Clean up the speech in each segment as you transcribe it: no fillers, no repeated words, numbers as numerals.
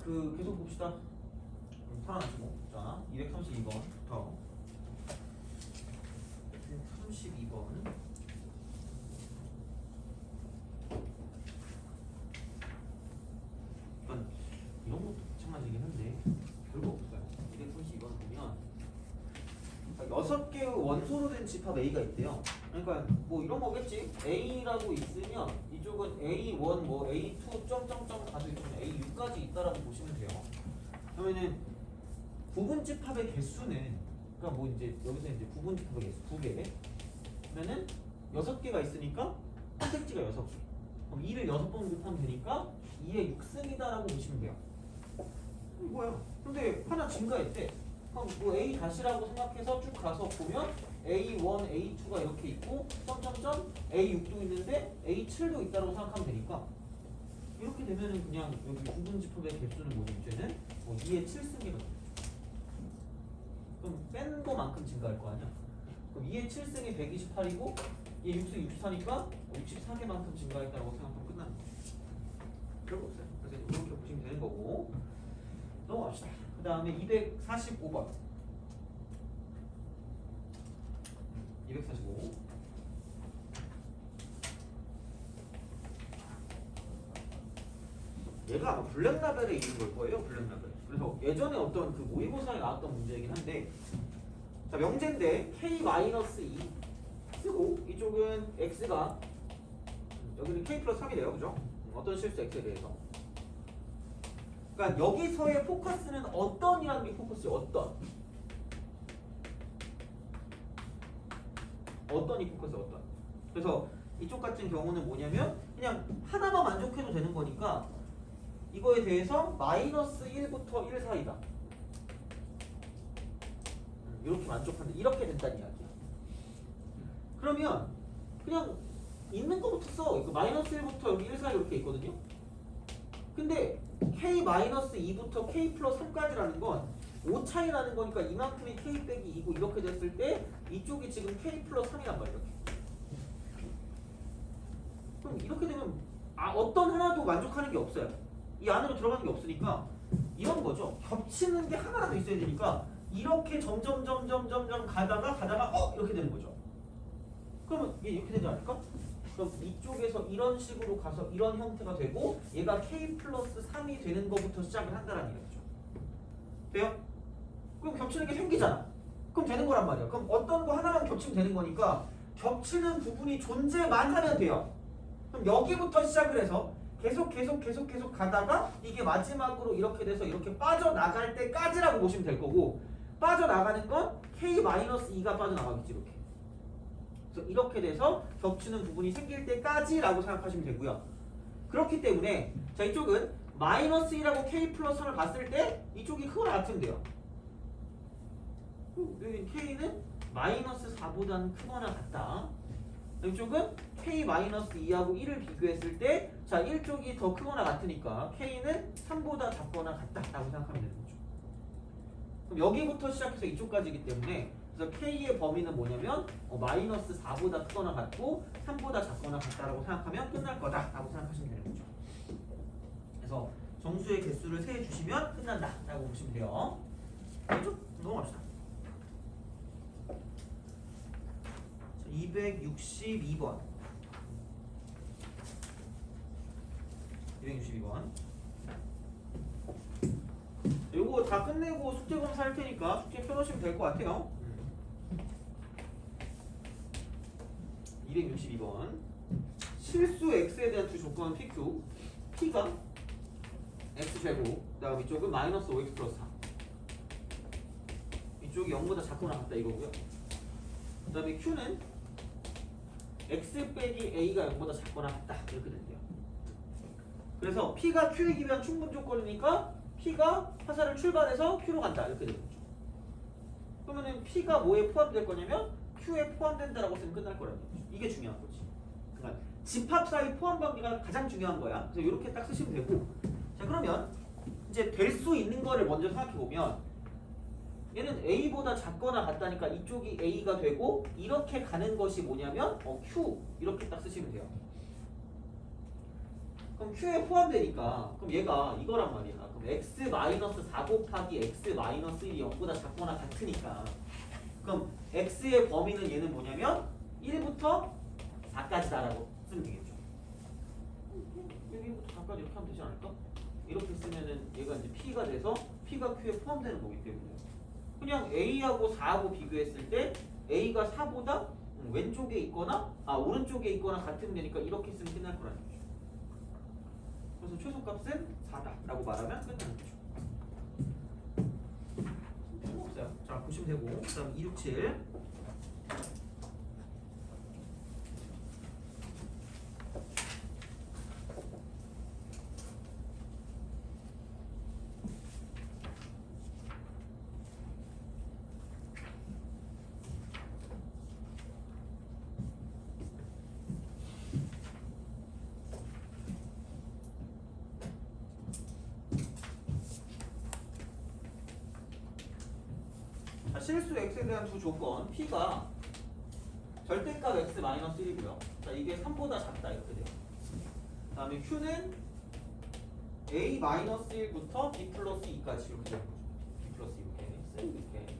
계속 봅시다. 살아나시고. 자, 232번부터. 232번. 이런 것도 마찬가지긴 한데 별거 없어요. 232번 보면 6개의 원소로 된 집합 A가 있대요. 그러니까 뭐 이런 거겠지. A라고 있으면 이쪽은 A1, 뭐 A2 점점점 가지고 있으면 A6까지 있다라고 보시면 돼요. 그러면은 부분 집합의 개수는 그러니까 뭐 이제 여기서 이제 부분 집합의 개수 2개. 그러면은 6개가 있으니까 선택지가 6개. 그럼 2를 6번 곱하면 되니까 2의 6승이다라고 보시면 돼요. 뭐야? 근데 하나 증가했대. 그럼 뭐 A 다시라고 생각해서 쭉 가서 보면 A1, A2가 이렇게 있고 점점점 A6도 있는데 A7도 있다라고 생각하면 되니까 이렇게 되면은 그냥 여기 부분 집합의 개수는 뭐지? 이제는 2의 7승이거든. 그럼 뺀 거만큼 증가할 거 아니야? 그럼 2의 7승이 128이고 2의 6승이 64니까 64개만큼 증가했다고 생각하면 끝나는 거야. 별거 없어요. 그래서 이렇게 보시면 되는 거고. 넘어갑시다. 그 다음에 245번. 245. 얘가 아마 블랙라벨에 있는 걸 거예요. 블랙라벨. 그래서 예전에 어떤 그 모의고사에 나왔던 문제이긴 한데, 자, 명제인데 K-2 쓰고 이쪽은 X가 여기는 K 플러스 3이래요. 그죠? 어떤 실수 X에 대해서. 그러니까 여기서의 포커스는 어떤이라는 게 포커스예요. 어떤이 포커스 어떤. 그래서 이쪽 같은 경우는 뭐냐면 그냥 하나만 만족해도 되는 거니까 이거에 대해서 마이너스 1부터 1 사이다. 이렇게 만족한다. 이렇게 된다는 이야기야. 그러면 그냥 있는 거부터 써. 마이너스 1부터 여기 1 사이 이렇게 있거든요. 근데 K-2부터 K 플러스 3까지라는 건 5 차이라는 거니까 이만큼이 K 빼기 2고 이렇게 됐을 때 이쪽이 지금 K 플러스 3이란 말이야. 이렇게. 그럼 이렇게 되면 어떤 하나도 만족하는 게 없어요. 이 안으로 들어가는 게 없으니까 이런 거죠. 겹치는 게 하나라도 있어야 되니까 이렇게 점점 가다가 이렇게 되는 거죠. 그러면 이게 이렇게 되지 않을까? 그럼 이쪽에서 이런 식으로 가서 이런 형태가 되고 얘가 K 플러스 3이 되는 것부터 시작을 한다는 얘기죠. 돼요? 그럼 겹치는 게 생기잖아. 그럼 되는 거란 말이야. 그럼 어떤 거 하나만 겹치면 되는 거니까 겹치는 부분이 존재만 하면 돼요. 그럼 여기부터 시작을 해서 계속 가다가 이게 마지막으로 이렇게 돼서 이렇게 빠져나갈 때까지라고 보시면 될 거고 빠져나가는 건 K-2가 빠져나가겠지 이렇게. 그래서 이렇게 돼서 겹치는 부분이 생길 때까지라고 생각하시면 되고요. 그렇기 때문에 자 이쪽은 마이너스 1하고 K 플러스 3을 봤을 때 이쪽이 크거나 같으면 돼요. 여기 K는 마이너스 4보다는 크거나 같다. 이쪽은 K-2하고 1을 비교했을 때 자 1쪽이 더 크거나 같으니까 K는 3보다 작거나 같다라고 생각하면 되는 거죠. 그럼 여기부터 시작해서 이쪽까지이기 때문에 그래서 K의 범위는 뭐냐면 마이너스 4보다 크거나 같고 3보다 작거나 같다라고 생각하면 끝날 거다라고 생각하시면 되는 거죠. 그래서 정수의 개수를 세주시면 끝난다라고 보시면 돼요. 알겠죠? 넘어갑시다. 262번. 262번. 요거 다 끝내고 숙제 검사 할 테니까 숙제 펴놓으시면 될 것 같아요. 262번. 실수 x에 대한 두 조건은 PQ. P가 x제곱, 그 다음 이쪽은 마이너스 5x 플러스 4. 이쪽이 0보다 작거나 같다 이거고요. 그 다음에 Q는 x 빼기 a가 0보다 작거나 같다 이렇게 된대요. 그래서 P가 Q에 기면 충분 조건이니까 P가 화살을 출발해서 Q로 간다 이렇게 되는 거죠. 그러면은 P가 뭐에 포함될 거냐면 Q에 포함된다라고 쓰면 끝날 거라는 거죠. 이게 중요한 거지. 그러니까 집합 사이 포함 관계가 가장 중요한 거야. 그래서 이렇게 딱 쓰시면 되고. 자 그러면 이제 될 수 있는 거를 먼저 생각해 보면 얘는 A보다 작거나 같다니까 이쪽이 A가 되고 이렇게 가는 것이 뭐냐면 Q 이렇게 딱 쓰시면 돼요. 그럼 Q에 포함되니까 그럼 얘가 이거란 말이야. 그럼 x-4 곱하기 x-1이 0보다 작거나 같으니까 그럼 x의 범위는 얘는 뭐냐면 1부터 4까지다라고 쓰면 되겠죠. 여기부터 4까지 이렇게 하면 되지 않을까? 이렇게 쓰면은 얘가 이제 P가 돼서 P가 Q에 포함되는 거기 때문에 그냥 A하고 4하고 비교했을 때 A가 4보다 왼쪽에 있거나 오른쪽에 있거나 같으면 되니까 이렇게 쓰면 끝날 거라는 거죠. 그래서 최소값은 4다라고 말하면 끝나는 거죠. 필요 없어요. 자 보시면 되고 그다음 267 실수 x에 대한 두 조건 P가 절대값 x-1이고요. 자 이게 3보다 작다 이렇게 돼요. 그 다음에 Q는 a-1부터 b 플러스 2까지 이렇게 되는 거죠. b 플러스 이렇게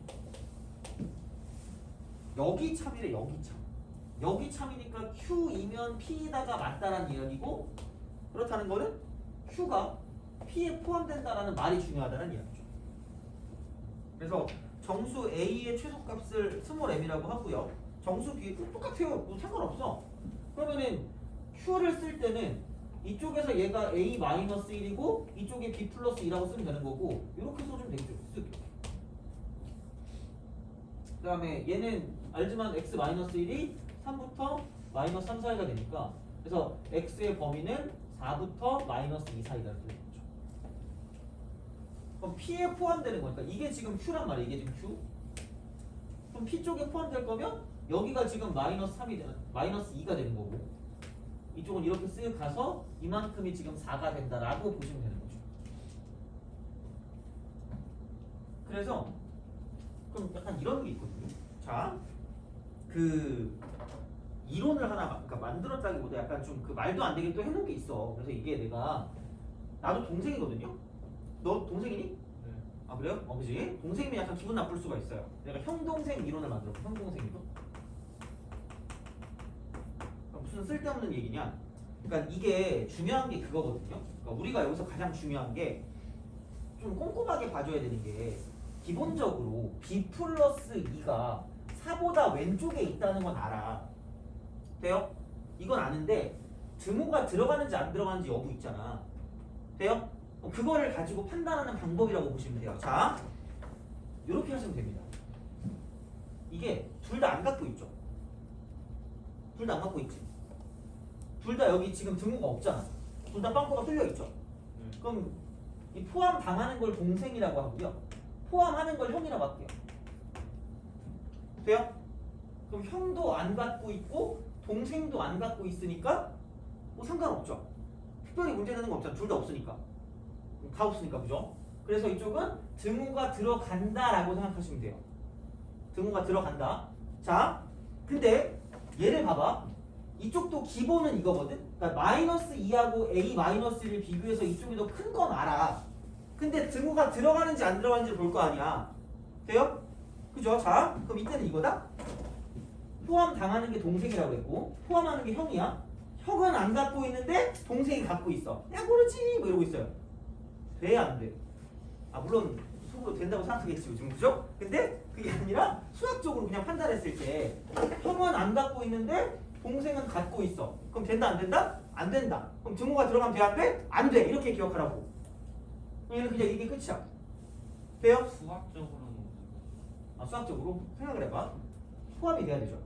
여기 참이래. 여기 참이니까 Q이면 P에다가 맞다라는 이야기고 그렇다는 거는 Q가 P에 포함된다라는 말이 중요하다는 이야기죠. 그래서 정수 A의 최소값을 스몰 m이라고 하고요. 정수 B 똑같아요. 뭐 상관없어. 그러면은 Q를 쓸 때는 이쪽에서 얘가 A-1이고 이쪽에 B 플러스 2라고 쓰면 되는 거고 이렇게 써주면 되겠죠. 그 다음에 얘는 알지만 x-1이 3부터 마이너스 3 사이가 되니까 그래서 x의 범위는 4부터 마이너스 2 사이가 되는 거죠. 그럼 P에 포함되는 거니까 이게 지금 Q란 말이에요. 이게 지금 Q. 그럼 P 쪽에 포함될 거면 여기가 지금 마이너스 3이 되는 마이너스 2가 되는 거고 이쪽은 이렇게 쓱 가서 이만큼이 지금 4가 된다라고 보시면 되는 거죠. 그래서 그럼 약간 이런 게 있거든요. 자, 그 이론을 하나 그러니까 만들었다기보다 약간 좀 그 말도 안 되게 또 해놓은 게 있어. 그래서 이게 내가 나도 동생이거든요. 너 동생이니? 네. 아 그래요? 그지? 동생이면 약간 기분 나쁠 수가 있어요. 내가 형 동생 이론을 만들었고 형 동생이도 무슨 쓸데없는 얘기냐? 그러니까 이게 중요한 게 그거거든요. 그러니까 우리가 여기서 가장 중요한 게 좀 꼼꼼하게 봐줘야 되는 게 기본적으로 B 플러스 2가 4보다 왼쪽에 있다는 건 알아. 돼요? 이건 아는데 등호가 들어가는지 안 들어가는지 여부 있잖아. 돼요? 그거를 가지고 판단하는 방법이라고 보시면 돼요. 자, 이렇게 하시면 됩니다. 이게 둘 다 안 갖고 있죠. 둘 다 안 갖고 있지. 둘 다 여기 지금 등호가 없잖아. 둘 다 빵꾸가 뚫려 있죠. 그럼 이 포함 당하는 걸 동생이라고 하고요. 포함하는 걸 형이라고 할게요. 돼요? 그럼 형도 안 갖고 있고 동생도 안 갖고 있으니까 뭐 상관없죠. 특별히 문제되는 거 없잖아. 둘 다 없으니까. 다 없으니까 그죠? 그래서 이쪽은 등호가 들어간다라고 생각하시면 돼요. 등호가 들어간다. 자, 근데 얘를 봐봐. 이쪽도 기본은 이거거든. 그러니까 마이너스 2하고 A-1를 비교해서 이쪽이 더 큰 건 알아. 근데 등호가 들어가는지 안 들어가는지 볼 거 아니야. 돼요? 그죠? 자, 그럼 이때는 이거다. 포함 당하는 게 동생이라고 했고 포함하는 게 형이야. 형은 안 갖고 있는데 동생이 갖고 있어. 야 모르지 뭐 이러고 있어요. 돼? 안 돼? 아 물론 속으로 된다고 생각하겠지 요즘 그죠? 근데 그게 아니라 수학적으로 그냥 판단했을 때 형은 안 갖고 있는데 동생은 갖고 있어. 그럼 된다 안 된다? 안 된다. 그럼 등호가 들어가면 돼 안 돼? 안 돼. 이렇게 기억하라고. 얘는 그냥 이게 끝이야. 돼요? 수학적으로는 수학적으로 생각을 해봐. 포함이 돼야 되죠.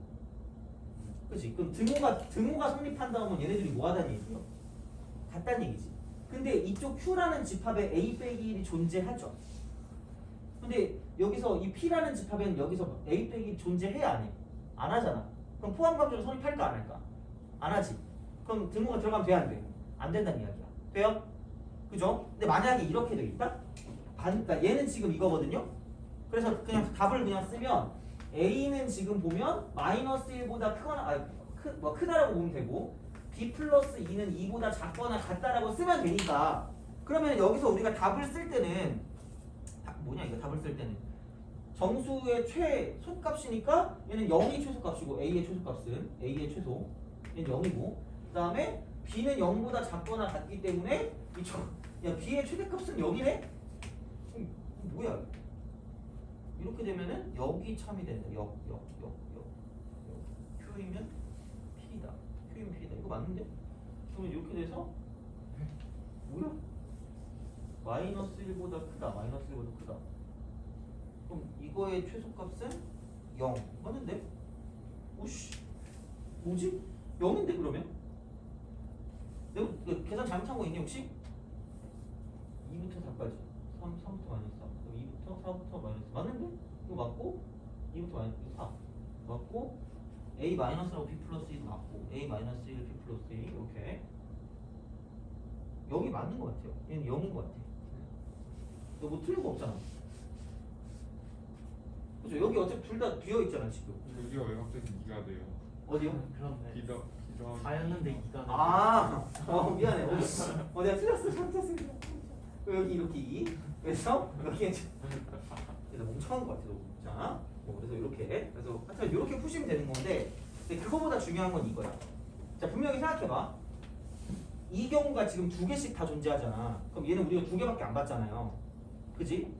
그치? 그럼 등호가 성립한다면 얘네들이 뭐 하다는 얘기예요? 같다는 얘기지. 근데 이쪽 Q라는 집합에 A 빼기 1이 존재하죠. 근데 여기서 이 P라는 집합에는 여기서 A 빼기 1이 존재해야 안 해? 안 하잖아. 그럼 포함 감정을 성립할까 안 할까? 안 하지. 그럼 등호가 들어가면 돼 안 돼? 안 된다는 이야기야. 돼요? 그죠? 근데 만약에 이렇게 돼 있다? 그러니까 얘는 지금 이거거든요. 그래서 그냥 답을 그냥 쓰면 A는 지금 보면 마이너스 1보다 크거나 크다라고 보면 되고 b 플러스 2는 2보다 작거나 같다라고 쓰면 되니까 그러면 여기서 우리가 답을 쓸 때는 뭐냐 이거 답을 쓸 때는 정수의 최소값이니까 얘는 0이 최소값이고 A의 최소값은 A의 최소 얘는 0이고 그 다음에 B는 0보다 작거나 같기 때문에 야 B의 최대값은 0이네? 뭐야 이렇게 되면은 여기 참이 된다 Q이면 P다 Q이면 P다 이거 맞는데? 그러면 이렇게 돼서 뭐야? 마이너스 1보다 크다 마이너스 1보다 크다 그럼 이거의 최소값은 0 맞는데? 오씨 뭐지? 0인데 그러면? 내가 계산 잘못한 거 있니 혹시? 2부터 4까지 3부터 마이너스 4 그럼 2부터 4부터 마이너스 맞는데? 이거 맞고 2부터 마이너스 4 맞고 A 마이너스라고 B 플러스 2도 맞고 A 마이너스 1 B 플러스 2 이렇게 0이 맞는 거 같아요 얘는 0인 거 같아 너 뭐 틀린 거 없잖아 그죠? 여기 어차피 둘 다 비어 있잖아 지금. 여기가 왜 갑자기 2가 돼요? 어디요? 그렇네. B더 4였는데 2가 아, 미안해. 내가 틀렸어. 잘못했습니다. 여기 이렇게 2. 그래서 여기에 그래서 멍청한 것 같아. 자, 그래서 이렇게 그래서 하여튼 이렇게 푸시면 되는 건데, 근데 그거보다 중요한 건 이거야. 자, 분명히 생각해봐. 이 경우가 지금 두 개씩 다 존재하잖아. 그럼 얘는 우리가 두 개밖에 안 봤잖아요. 그지?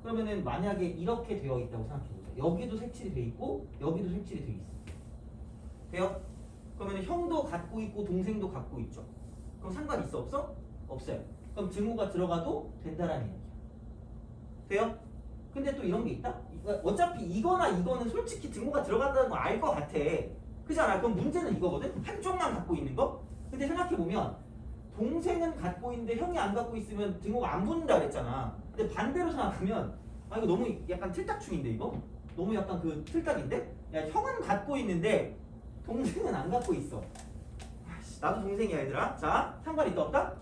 그러면은 만약에 이렇게 되어 있다고 생각해보자. 여기도 색칠이 돼 있고 여기도 색칠이 돼 있어. 돼요? 그러면 형도 갖고 있고 동생도 갖고 있죠. 그럼 상관 있어 없어? 없어요. 그럼 증오가 들어가도 된다라는 얘기야. 돼요? 근데 또 이런 게 있다? 어차피 이거나 이거는 솔직히 증오가 들어간다는 거 알 것 같아. 그렇지 않아? 그럼 문제는 이거거든? 한쪽만 갖고 있는 거? 근데 생각해보면 동생은 갖고 있는데 형이 안 갖고 있으면 증오가 안 붙는다 그랬잖아. 근데 반대로 생각하면 아 이거 너무 약간 틀딱충인데 이거? 너무 약간 그 틀딱인데? 야 형은 갖고 있는데 동생은 안 갖고 있어. 나도 동생이야 얘들아. 자 상관 있다 없다?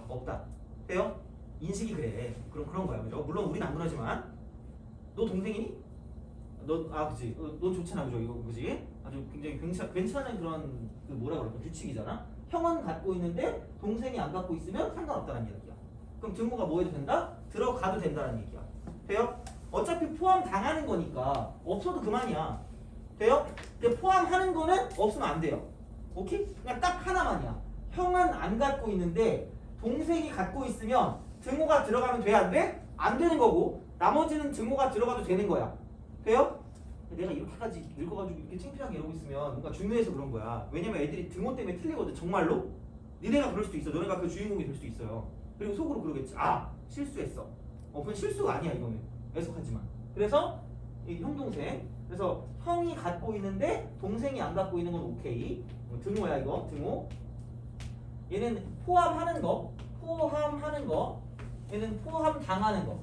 없다. 돼요? 인식이 그래. 그런 거야 그죠? 물론 우린 안 그러지만 너 동생이니? 너 그치? 넌 좋잖아 그죠? 이거 그지? 아주 굉장히 괜찮은 그런 그 뭐라 그럴까 규칙이잖아. 형은 갖고 있는데 동생이 안 갖고 있으면 상관없다는 이야기야. 그럼 증오가 뭐 해도 된다? 들어가도 된다는 얘기야. 돼요? 어차피 포함 당하는 거니까 없어도 그만이야. 돼요? 근데 포함하는 거는 없으면 안 돼요. 오케이? 그냥 딱 하나만이야. 형은 안 갖고 있는데 동생이 갖고 있으면 증오가 들어가면 돼? 안 돼? 안 되는 거고 나머지는 증오가 들어가도 되는 거야. 돼요? 내가 이렇게까지 읽어가지고 이렇게 창피하게 이러고 있으면 뭔가 중요해서 그런 거야. 왜냐면 애들이 등호 때문에 틀리거든. 정말로. 니네가 그럴 수도 있어. 너네가 그 주인공이 될 수도 있어요. 그리고 속으로 그러겠지. 아 실수했어. 그건 실수가 아니야 이거는. 애석하지만. 그래서 이 형 동생. 그래서 형이 갖고 있는데 동생이 안 갖고 있는 건 오케이. 등호야 이거. 등호. 얘는 포함하는 거. 포함하는 거. 얘는 포함 당하는 거.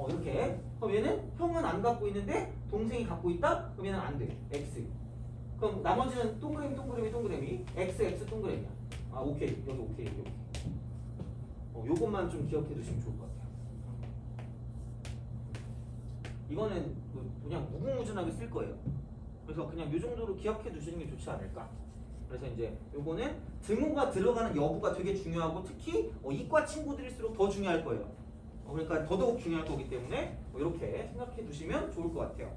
이렇게. 그럼 얘는 형은 안 갖고 있는데 동생이 갖고 있다? 그럼 얘는 안 돼. X. 그럼 나머지는 동그라미 X 동그라미야. 아 오케이. 여기 오케이. 여기 오케이. 요것만 좀 기억해 두시면 좋을 것 같아요. 이거는 그냥 무궁무진하게 쓸 거예요. 그래서 그냥 요 정도로 기억해 두시는 게 좋지 않을까. 그래서 이제 요거는 등호가 들어가는 여부가 되게 중요하고 특히 이과 친구들일수록 더 중요할 거예요. 그러니까 더더욱 중요할 거기 때문에 이렇게 생각해 두시면 좋을 것 같아요.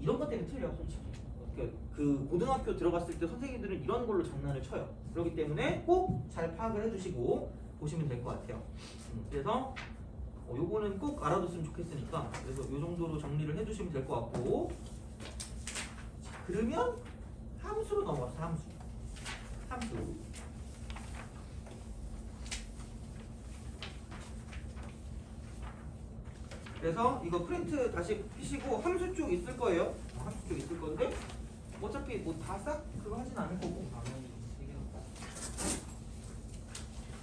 이런 것 때문에 틀려 솔직히. 그 고등학교 들어갔을 때 선생님들은 이런 걸로 장난을 쳐요. 그렇기 때문에 꼭 잘 파악을 해두시고 보시면 될 것 같아요. 그래서 요거는 꼭 알아뒀으면 좋겠으니까 그래서 요 정도로 정리를 해두시면 될 것 같고 자 그러면 함수로 넘어가서 함수. 그래서 이거 프린트 다시 피시고 함수 쪽 있을 거예요. 함수 쪽 있을 건데 어차피 뭐 다 싹 그거 하진 않을 거고 단원이 3개가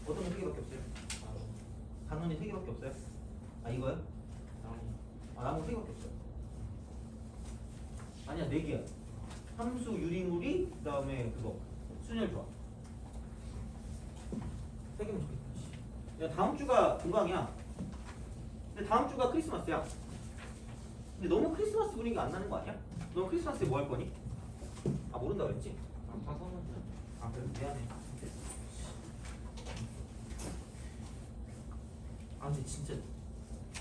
어떤 거 3개밖에 없어요? 단원이 3개밖에 없어요? 아 이거요? 남은 3개밖에 없어요. 아니야 4개야. 함수 유리무리 그 다음에 그거 순열조합 3개면 좋겠다. 야 다음 주가 금방이야. 근데 다음 주가 크리스마스야. 근데 너무 크리스마스 분위기가 안 나는 거 아니야? 너 크리스마스에 뭐 할 거니? 아 모른다 그랬지? 사선은 아 그래 미안해. 아 근데 진짜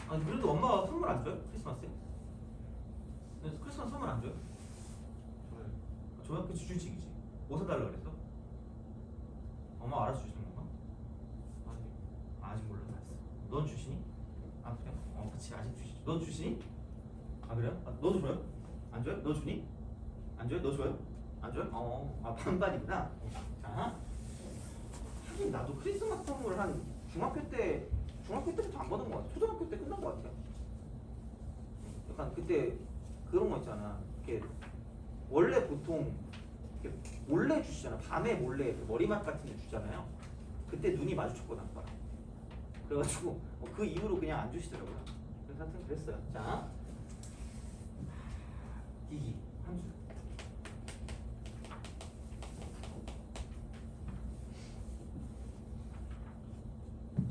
아니 그래도 엄마가 선물 안 줘요? 크리스마스에? 근데 크리스마스 선물 안 줘요? 줘요? 그치 주식이지. 뭐 사달라 그랬어? 엄마 알아서 주시는 건가? 아직 몰라. 알았어. 넌 주시니? 아 그래? 그치 아직 주시지. 넌 주시니? 아 그래요? 너도 줘요? 안 줘요? 너 주니? 안 줘요? 너 줘요? 안 줘요? 반반이구나. 자, 하긴 나도 크리스마스 선물 한 중학교 때부터 안 받은 것 같아. 초등학교 때 끝난 것 같아. 약간 그때 그런 거 있잖아. 이렇게 원래 보통 이렇게 몰래 주시잖아. 밤에 몰래 그 머리맡 같은 데 주잖아요. 그때 눈이 마주쳤거든 아빠랑. 그래가지고 그 이후로 그냥 안 주시더라고요. 그래서 하여튼 그랬어요. 자, 기기 함수.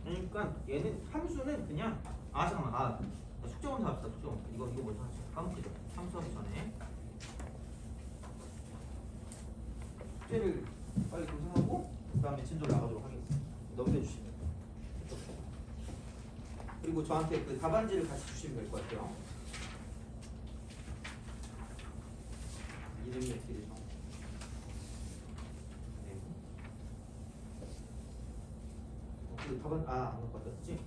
그러니까 얘는 함수는 그냥 잠깐만 숙제원서 합시다. 숙제원서 이거 먼저 하죠. 까먹기 전에 함수하기 전에 숙제를 빨리 검사하고 그 다음에 진도를 나가도록 하겠습니다. 넘겨주시면 그리고 저한테 그 답안지를 같이 주시면 될 것 같아요. 이름이 어떻게 되죠? 네. 그 답안 안 갖고 왔었지?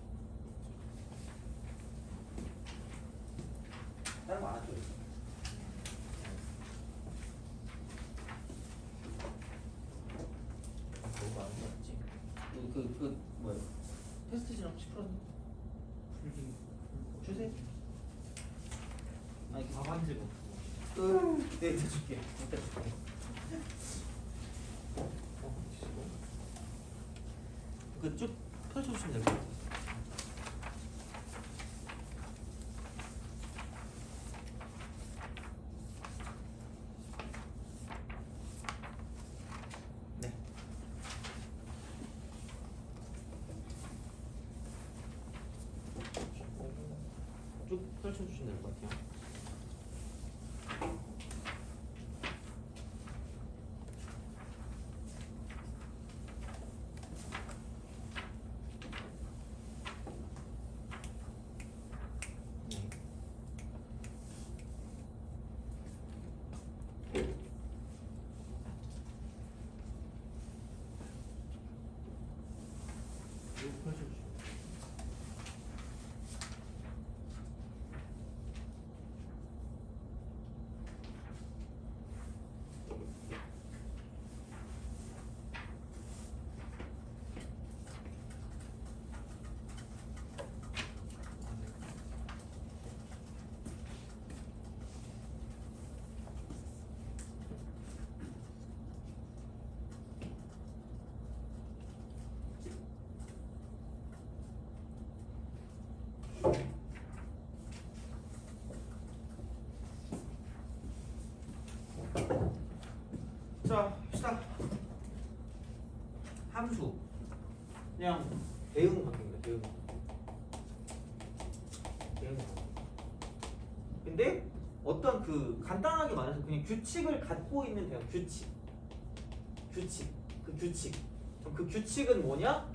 다른 거 안 왔죠? 너무 많은 거 같지? 그 뭐야? 테스트 지나 혹시 풀었니? 주세요. 아니 답안지가 없어. 네, 이따 줄게. 이따 줄게. 그 쭉 펼쳐주시면 될 것 같아요. 네. 쭉 펼쳐주시면 될 것 같아요. 쭉 펼쳐주시면 자, 시작. 함수. 그냥 대응 관계입니다. 대응 관계. 대응 관계. 근데 어떤 그 간단하게 말해서 그냥 규칙을 갖고 있는 대응. 규칙. 그 규칙. 그럼 그 규칙은 뭐냐?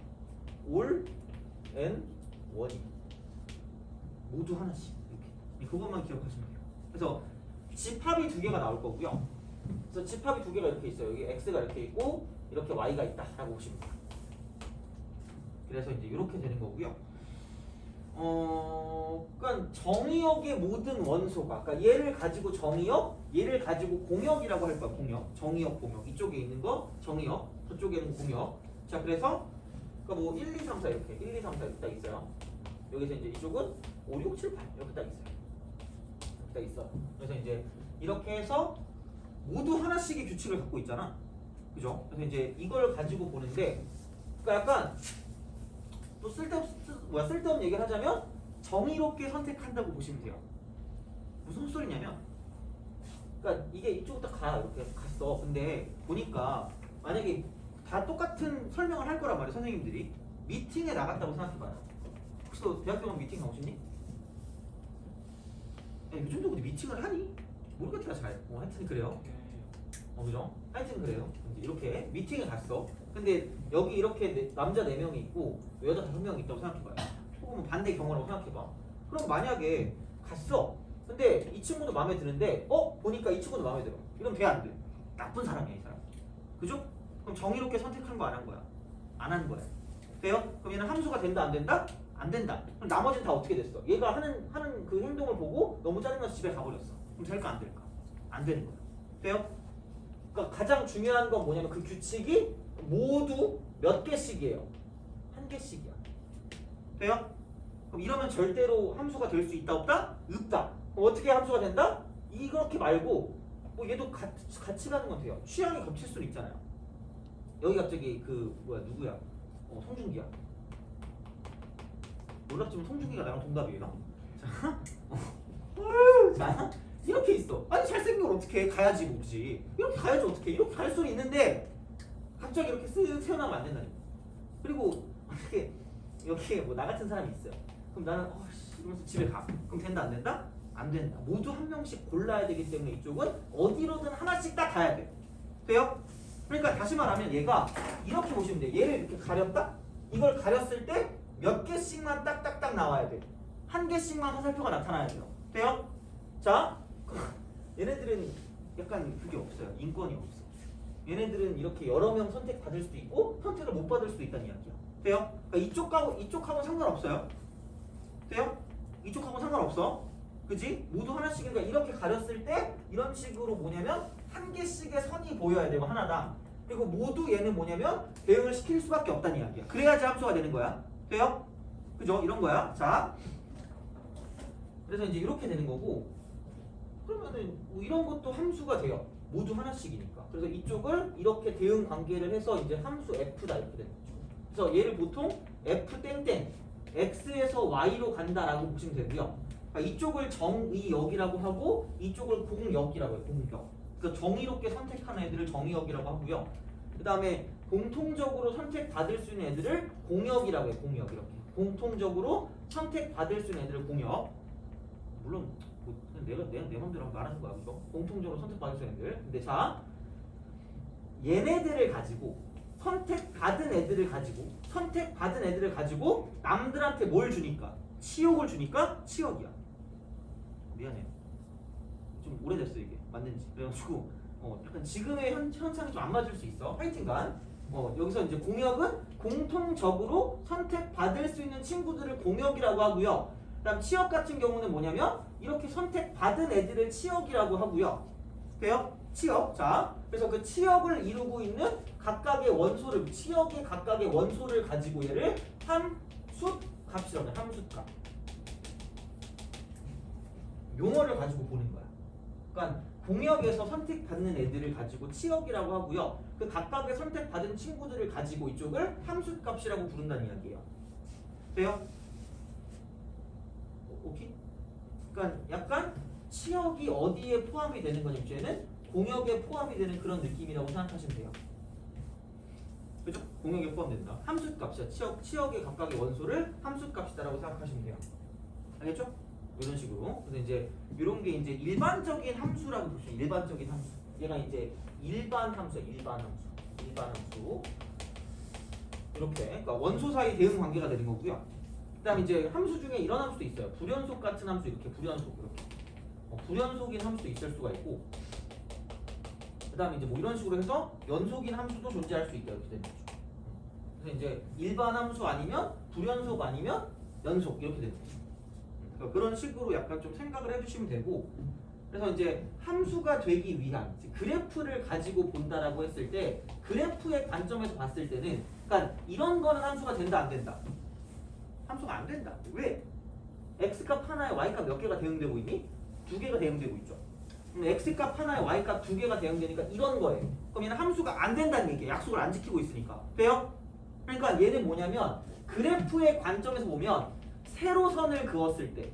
all and one이. 모두 하나씩. 이렇게. 그것만 기억하시면 돼요. 그래서 집합이 두 개가 나올 거고요. 그래서 집합이 두 개가 이렇게 있어요. 여기 x가 이렇게 있고 이렇게 y가 있다라고 보시면 돼요. 그래서 이제 이렇게 되는 거고요. 그러니까 정의역의 모든 원소가, 그러니까 얘를 가지고 정의역, 얘를 가지고 공역이라고 할 거야. 공역, 정의역, 공역. 이쪽에 있는 거 정의역, 저쪽에는 공역. 자, 그래서 그러니까 뭐 1, 2, 3, 4 이렇게 1, 2, 3, 4 이렇게 딱 있어요. 여기서 이제 이쪽은 5, 6, 7, 8 이렇게 딱 있어요. 이렇게 딱 있어. 그래서 이제 이렇게 해서 모두 하나씩의 규칙을 갖고 있잖아. 그죠? 그래서 이제 이걸 가지고 보는데, 그러니까 약간 또 쓸데없는 얘기를 하자면 정의롭게 선택한다고 보시면 돼요. 무슨 소리냐면, 그러니까 이게 이쪽부터 이렇게 갔어. 근데 보니까 만약에 다 똑같은 설명을 할 거란 말이야. 선생님들이 미팅에 나갔다고 생각해봐요. 혹시 너 대학교 미팅 나오셨니? 야, 요즘도 근데 미팅을 하니? 모르겠다 잘. 하여튼 그래요. 그죠? 하여튼 그래요. 이제 이렇게 미팅에 갔어. 근데 여기 이렇게 남자 4명이 있고 여자 5명이 있다고 생각해봐요. 혹은 반대 경우라고 생각해봐. 그럼 만약에 갔어. 근데 이 친구도 마음에 드는데 보니까 이 친구도 마음에 들어. 이러면 돼 안 돼? 나쁜 사람이야 이 사람. 그죠? 그럼 정의롭게 선택한 거 안 한 거야? 안 한 거야. 돼요? 그럼 얘는 함수가 된다 안 된다? 안 된다. 그럼 나머지는 다 어떻게 됐어? 얘가 하는 그 행동을 보고 너무 짜증나서 집에 가버렸어. 그럼 될까 안 될까? 안 되는 거야. 돼요? 그러니까 가장 중요한 건 뭐냐면 그 규칙이 모두 몇 개씩이에요? 한 개씩이야. 돼요? 그럼 이러면 절대로 함수가 될 수 있다 없다? 없다. 그럼 어떻게 함수가 된다? 이렇게 말고 뭐 얘도 같이 가는 건 돼요. 취향이 겹칠 수는 있잖아요. 여기 갑자기 그 누구야? 송중기야. 놀랍지만 송중기가 나랑 동갑이에요. 자, 이렇게 있어. 아니 잘생긴 걸 어떻게 가야지 뭐지? 이렇게 가야지 어떻게? 이렇게 갈 수는 있는데 갑자기 이렇게 쓱 태어나면 안 된다니까. 그리고 어떻게 여기에 뭐 나 같은 사람이 있어요. 그럼 나는 이러면서 집에 가. 그럼 된다 안 된다? 안 된다. 모두 한 명씩 골라야 되기 때문에 이쪽은 어디로든 하나씩 딱 가야 돼. 돼요? 그러니까 다시 말하면 얘가 이렇게 보시면 돼. 얘를 이렇게 가렸다? 이걸 가렸을 때 몇 개씩만 딱딱딱 나와야 돼. 한 개씩만 화살표가 나타나야 돼요. 돼요? 자, 얘네들은 약간 그게 없어요. 인권이 없어. 얘네들은 이렇게 여러 명 선택받을 수도 있고 선택을 못 받을 수도 있다는 이야기야. 돼요? 그러니까 이쪽하고 상관없어요. 돼요? 이쪽하고 상관없어. 그지? 모두 하나씩이니까 이렇게 가렸을 때 이런 식으로 뭐냐면 한 개씩의 선이 보여야 되고 하나당. 그리고 모두 얘는 뭐냐면 대응을 시킬 수밖에 없다는 이야기야. 그래야지 함수가 되는 거야. 돼요? 그죠? 이런 거야. 자, 그래서 이제 이렇게 되는 거고 그러면은 뭐 이런 것도 함수가 돼요. 모두 하나씩이니까. 그래서 이쪽을 이렇게 대응 관계를 해서 이제 함수 f다 이렇게 되는 거죠. 그래서 얘를 보통 f 땡땡 x에서 y로 간다라고 보시면 되고요. 그러니까 이쪽을 정의역이라고 하고 이쪽을 공역이라고 해요. 공역. 그래서 정의롭게 선택하는 애들을 정의역이라고 하고요. 그 다음에 공통적으로 선택받을 수 있는 애들을 공역이라고 해요. 공역 이렇게. 공통적으로 선택받을 수 있는 애들을 공역. 물론 뭐 내가 내 맘대로 말하는 거야. 그죠? 공통적으로 선택받을 수 있는 애들. 근데 자, 얘네들을 가지고 선택받은 애들을 가지고 남들한테 뭘 주니까? 치욕을 주니까 치욕이야. 미안해. 좀 오래됐어 이게 만든 지. 그래가지고 약간 지금의 현상이 좀 안 맞을 수 있어. 하여튼간 여기서 이제 공역은 공통적으로 선택받을 수 있는 친구들을 공역이라고 하고요. 그다음 치역 같은 경우는 뭐냐면 이렇게 선택받은 애들을 치역이라고 하고요. 돼요? 치역. 자, 그래서 그 치역을 이루고 있는 각각의 원소를 치역의 각각의 원소를 가지고 얘를 함수값이라고 해요. 함수값. 용어를 가지고 보는 거야. 그러니까 공역에서 선택받는 애들을 가지고 치역이라고 하고요. 그 각각의 선택받은 친구들을 가지고 이쪽을 함수값이라고 부른다는 이야기예요. 돼요? 오케이? 그러니까 약간 치역이 어디에 포함이 되는 거냐면 쟤는 공역에 포함이 되는 그런 느낌이라고 생각하시면 돼요. 그죠? 공역에 포함된다. 함수값이야. 치역의 각각의 원소를 함수값이다라고 생각하시면 돼요. 알겠죠? 이런 식으로. 그래서 이제 이런 게 이제 일반적인 함수라고 보시면 일반적인 함수. 얘가 이제 일반 함수야. 일반 함수. 이렇게. 그러니까 원소 사이 대응 관계가 되는 거고요. 그다음에 이제 함수 중에 이런 함수도 있어요. 불연속 같은 함수 이렇게 불연속 이렇게. 불연속인 함수도 있을 수가 있고. 그다음에 이제 뭐 이런 식으로 해서 연속인 함수도 존재할 수 있다 이렇게 되는 거죠. 그래서 이제 일반 함수 아니면 불연속 아니면 연속 이렇게 되는 거죠. 그러니까 그런 식으로 약간 좀 생각을 해주시면 되고. 그래서 이제 함수가 되기 위한 그래프를 가지고 본다라고 했을 때 그래프의 관점에서 봤을 때는 그러니까 이런 거는 함수가 된다 안 된다? 함수가 안 된다. 왜? x값 하나에 y값 몇 개가 대응되고 있니? 2개가 대응되고 있죠. 그럼 x값 하나에 y값 2개가 대응되니까 이런 거예요. 그럼 얘는 함수가 안 된다는 얘기예요. 약속을 안 지키고 있으니까. 돼요? 그러니까 얘는 뭐냐면 그래프의 관점에서 보면 세로선을 그었을 때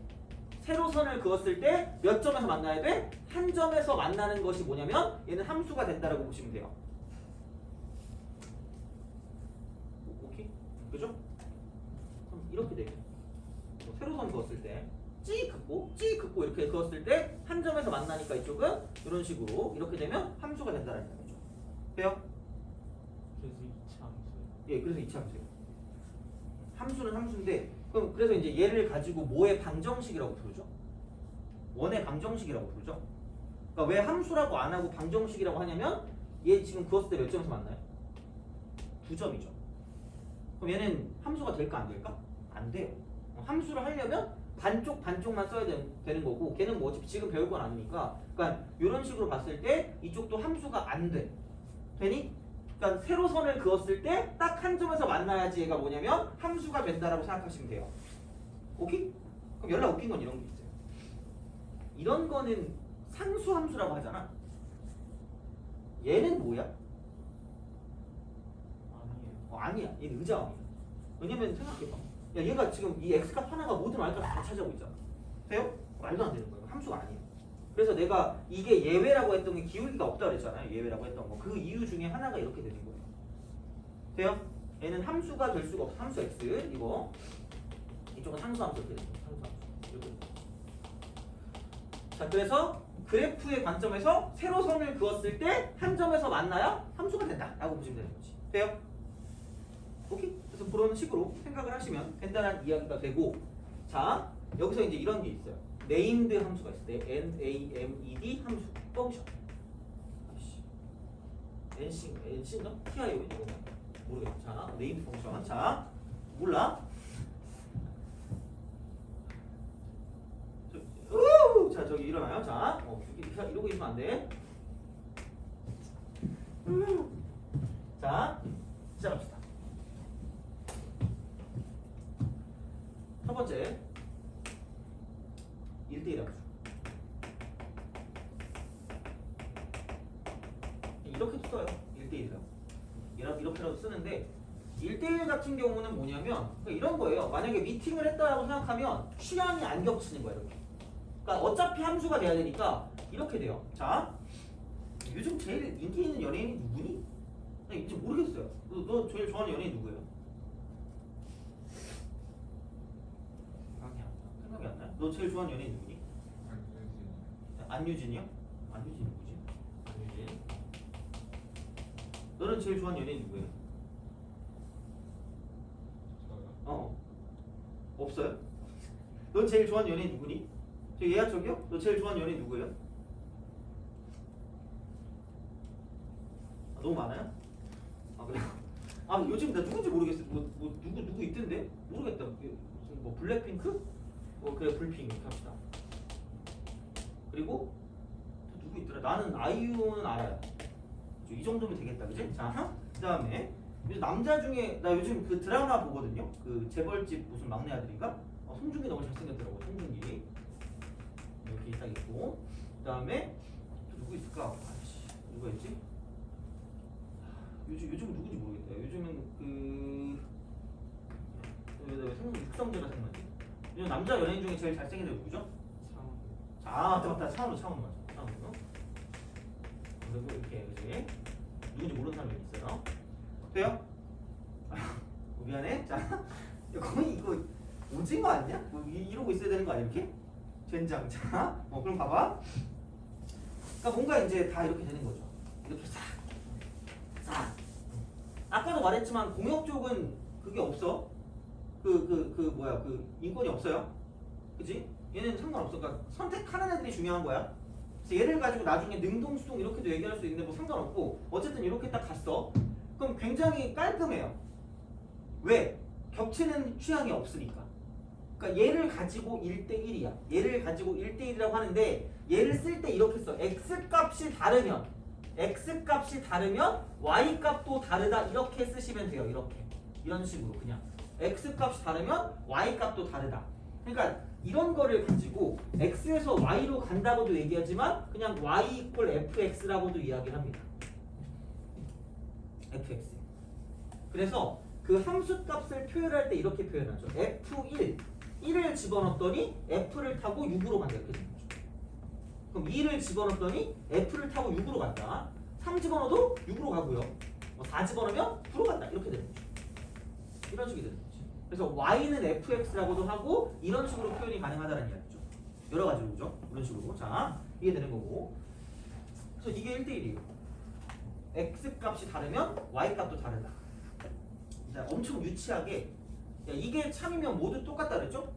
몇 점에서 만나야 돼? 한 점에서 만나는 것이 뭐냐면 얘는 함수가 된다라고 보시면 돼요. 오케이? 그죠? 그럼 이렇게 돼요. 세로선 그었을 때. 찍 긋고 이렇게 그었을 때 한 점에서 만나니까 이쪽은 이런 식으로 이렇게 되면 함수가 된다는 얘기죠. 돼요? 그래서 이차 함수예요. 예, 그래서 이차 함수예요. 함수는 함수인데 그럼 그래서 이제 얘를 가지고 뭐의 방정식이라고 부르죠? 원의 방정식이라고 부르죠. 그러니까 왜 함수라고 안 하고 방정식이라고 하냐면 얘 지금 그었을 때 몇 점에서 만나요? 2점이죠. 그럼 얘는 함수가 될까 안 될까? 안 돼요. 함수를 하려면 반쪽만 써야 되는 거고 걔는 뭐 어차피 지금 배울 건 아니니까 그러니까 이런 식으로 봤을 때 이쪽도 함수가 안 돼. 되니? 그러니까 세로선을 그었을 때 딱 한 점에서 만나야지 얘가 뭐냐면 함수가 된다라고 생각하시면 돼요. 오케이? 그럼 연락 웃긴 건 이런 게 있어요. 이런 거는 상수함수라고 하잖아. 얘는 뭐야? 아니에요. 아니야. 얘는 의자함이야. 왜냐면 생각해봐. 야, 얘가 지금 이 x값 하나가 모든 y값 다 차지하고 있잖아. 돼요? 말도 안 되는 거예요. 함수가 아니에요. 그래서 내가 이게 예외라고 했던 게 기울기가 없다고 그랬잖아요. 예외라고 했던 거. 그 이유 중에 하나가 이렇게 되는 거예요. 돼요? 얘는 함수가 될 수가 없어. 함수 x 이거 이쪽은 상수함수 이렇게 되는 거예요. 상수함수 이렇게 되는 거예요. 자, 그래서 그래프의 관점에서 세로선을 그었을 때 한 점에서 만나야 함수가 된다라고 보시면 되는 거지. 돼요? 오케이? 그래서 그런 식으로 생각을 하시면 된다는 이야기가 되고, 자 여기서 이제 이런 게 있어요. 네임드 함수가 있어. NAMED 함수 펑션. NC인가? TIO 이거 모르겠어. 자 네임드 펑션. 자 몰라? 자 저기 일어나요. 자 이러고 있으면 안 돼. 자 시작합시다. 첫 번째 1대1 함수. 이렇게도 써요. 1대1이라고. 이렇게라도 쓰는데 1대1 같은 경우는 뭐냐면 이런 거예요. 만약에 미팅을 했다라고 생각하면 취향이 안 겹치는 거예요. 이렇게. 그러니까 어차피 함수가 돼야 되니까 이렇게 돼요. 자 요즘 제일 인기 있는 연예인이 누구니? 나 이제 모르겠어요. 너 제일 좋아하는 연예인 누구예요? 생각이 안 나요? 너 제일 좋아하는 연예인 누구니? 안유진이요? 안유진 누구지? 안유진. 너는 제일 좋아하는 연예인 누구예요? 없어요? 넌 제일 좋아하는 연예인 누구니? 저 얘야 저기요? 너 제일 좋아하는 연예인 누구예요? 너무 많아요? 그래요? 요즘 나 누군지 모르겠어. 누구 있던데? 모르겠다. 무슨 뭐 블랙핑크? 그래 불핑 이렇게 합시다. 그리고 또 누구 있더라? 나는 아이유는 알아요. 이 정도면 되겠다, 그지? 자, 그다음에 남자 중에 나 요즘 그 드라마 보거든요. 그 재벌집 무슨 막내 아들인가? 송중기 너무 잘생겼더라고. 송중기 이렇게 딱 있고, 그다음에 또 누구 있을까? 누구였지? 요즘 누구지 모르겠다. 요즘은 왜 육성재가 생각나지? 요즘 남자 연예인 중에 제일 잘생긴 애 누구죠? 차원. 맞다. 차은우 맞아. 차은우. 그리고 이렇게 그지? 누군지 모르는 사람이 있어요. 돼요? 미안해. 자, 거의 이거 오징어 아니야? 이러고 있어야 되는 거 아니야 이렇게? 된장. 자, 그럼 봐봐. 그러니까 뭔가 이제 다 이렇게 되는 거죠. 이렇게 싹. 아까도 말했지만 공역 쪽은 그게 없어. 그 인권이 없어요. 그지? 얘는 상관없어. 그러니까 선택하는 애들이 중요한 거야. 그래서 얘를 가지고 나중에 능동수동 이렇게도 얘기할 수 있는데 뭐 상관없고 어쨌든 이렇게 딱 갔어. 그럼 굉장히 깔끔해요. 왜? 겹치는 취향이 없으니까. 그러니까 얘를 가지고 1대1이야. 얘를 가지고 1대1이라고 하는데 얘를 쓸 때 이렇게 써. x값이 다르면 y값도 다르다 이렇게 쓰시면 돼요. 이런 식으로 그냥 x값이 다르면 y값도 다르다. 그러니까 이런 거를 가지고 x에서 y로 간다고도 얘기하지만 그냥 y 이퀄 fx라고도 이야기를 합니다. fx. 그래서 그 함수값을 표현할 때 이렇게 표현하죠. f1 1을 집어넣었더니 f를 타고 6으로 간다 이렇게 되는 거죠. 그럼 2를 집어넣었더니 f를 타고 6으로 간다. 3 집어넣어도 6으로 가고요. 4 집어넣으면 9로 간다 이렇게 되는 거죠. 이런 식이 되는 거죠. 그래서 y는 fx라고도 하고 이런 식으로 표현이 가능하다는 이야기죠. 여러 가지로 그죠? 이런 식으로. 자, 이게 되는 거고. 그래서 이게 1대1이에요. x 값이 다르면 y 값도 다르다. 자, 엄청 유치하게 야, 이게 참이면 모두 똑같다 그랬죠?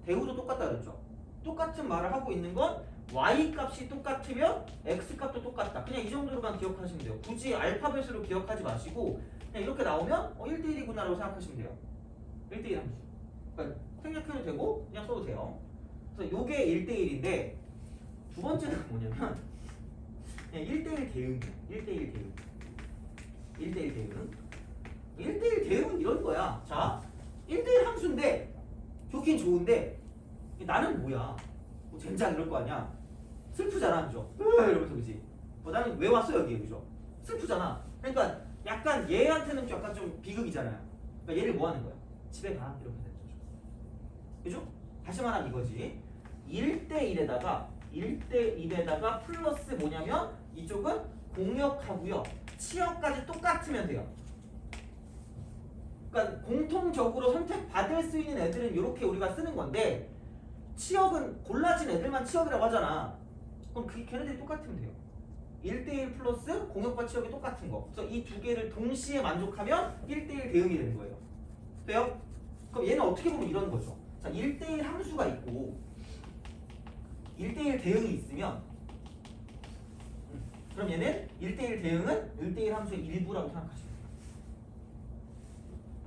대우도 똑같다 그랬죠? 똑같은 말을 하고 있는 건 y 값이 똑같으면 x 값도 똑같다. 그냥 이 정도로만 기억하시면 돼요. 굳이 알파벳으로 기억하지 마시고 그냥 이렇게 나오면 1대1이구나라고 생각하시면 돼요. 1대1 함수. 그러니까 생략해도 되고 그냥 써도 돼요. 그래서 요게 1대1인데 두 번째는 뭐냐면 그냥 1대1 대응이에요. 1대1 대응. 1대1 대응. 1대1 대응은 이런 거야. 자, 1대1 함수인데 좋긴 좋은데 나는 뭐야? 뭐 젠장 이럴 거 아니야? 슬프잖아, 그죠? 이러면서 그지? 나는 왜 왔어 여기, 그죠? 슬프잖아. 그러니까 약간 얘한테는 약간 좀 비극이잖아요. 그러니까 얘를 뭐 하는 거야? 집에 가 이렇게 되는 거죠. 그죠? 다시 말하면 이거지. 1대1에다가 플러스 뭐냐면 이쪽은 공역하고요. 치역까지 똑같으면 돼요. 그러니까 공통적으로 선택받을 수 있는 애들은 이렇게 우리가 쓰는 건데 치역은 골라진 애들만 치역이라고 하잖아. 그럼 걔네들이 똑같으면 돼요. 1대1 플러스 공역과 치역이 똑같은 거. 그래서 이 두 개를 동시에 만족하면 1대1 대응이 되는 거예요. 돼요? 그럼 얘는 어떻게 보면 이런 거죠. 자, 1대1 함수가 있고 1대1 대응이 있으면 그럼 얘는 1대1 대응은 1대1 함수의 일부라고 생각하시면 돼요.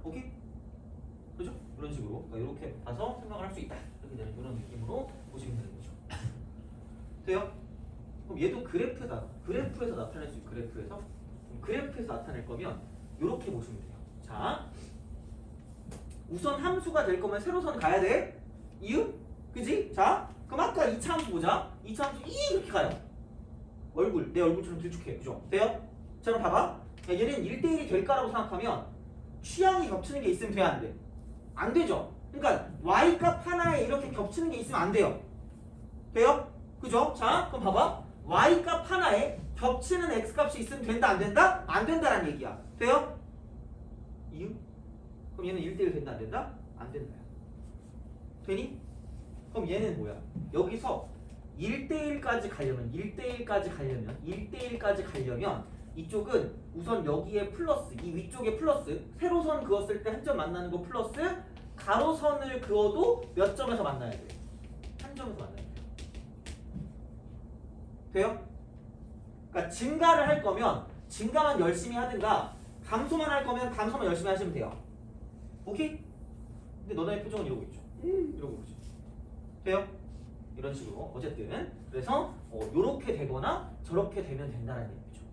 오케이? 그죠? 이런 식으로 그러니까 이렇게 봐서 생각을 할 수 있다. 이렇게 되는 이런 느낌으로 보시면 되는 거죠. 돼요? 그럼 얘도 그래프에서 나타낼 수 있어요. 그래프에서 나타낼 거면 이렇게 보시면 돼요. 자, 우선 함수가 될 거면 세로선 가야 돼. 이유? 그지? 자, 그럼 아까 2차 함수 보자. 2차 함수 이렇게 가요. 내 얼굴처럼 길쭉해. 그죠? 돼요? 자, 그럼 봐봐. 야, 얘는 1대1이 될까라고 생각하면 취향이 겹치는 게 있으면 돼야 안 돼? 안 되죠? 그러니까 y값 하나에 이렇게 겹치는 게 있으면 안 돼요. 돼요? 그죠? 자, 그럼 봐봐. y값 하나에 겹치는 x값이 있으면 된다 안 된다? 안 된다라는 얘기야. 돼요? 이유? 그럼 얘는 1대1 된다 안 된다? 안 된다. 되니? 그럼 얘는 뭐야? 여기서 1대1까지 가려면 이쪽은 우선 여기에 플러스, 이 위쪽에 플러스, 세로선 그었을 때 한 점 만나는 거 플러스 가로선을 그어도 몇 점에서 만나야 돼? 한 점에서 만나야 돼. 돼요? 그러니까 증가를 할 거면 증가만 열심히 하든가 감소만 할 거면 감소만 열심히 하시면 돼요. 오케이? 근데 너네의 표정은 이러고 있죠. 이러고 있지. 돼요? 이런 식으로 어쨌든 그래서 요렇게 되거나 저렇게 되면 된다는 얘기죠.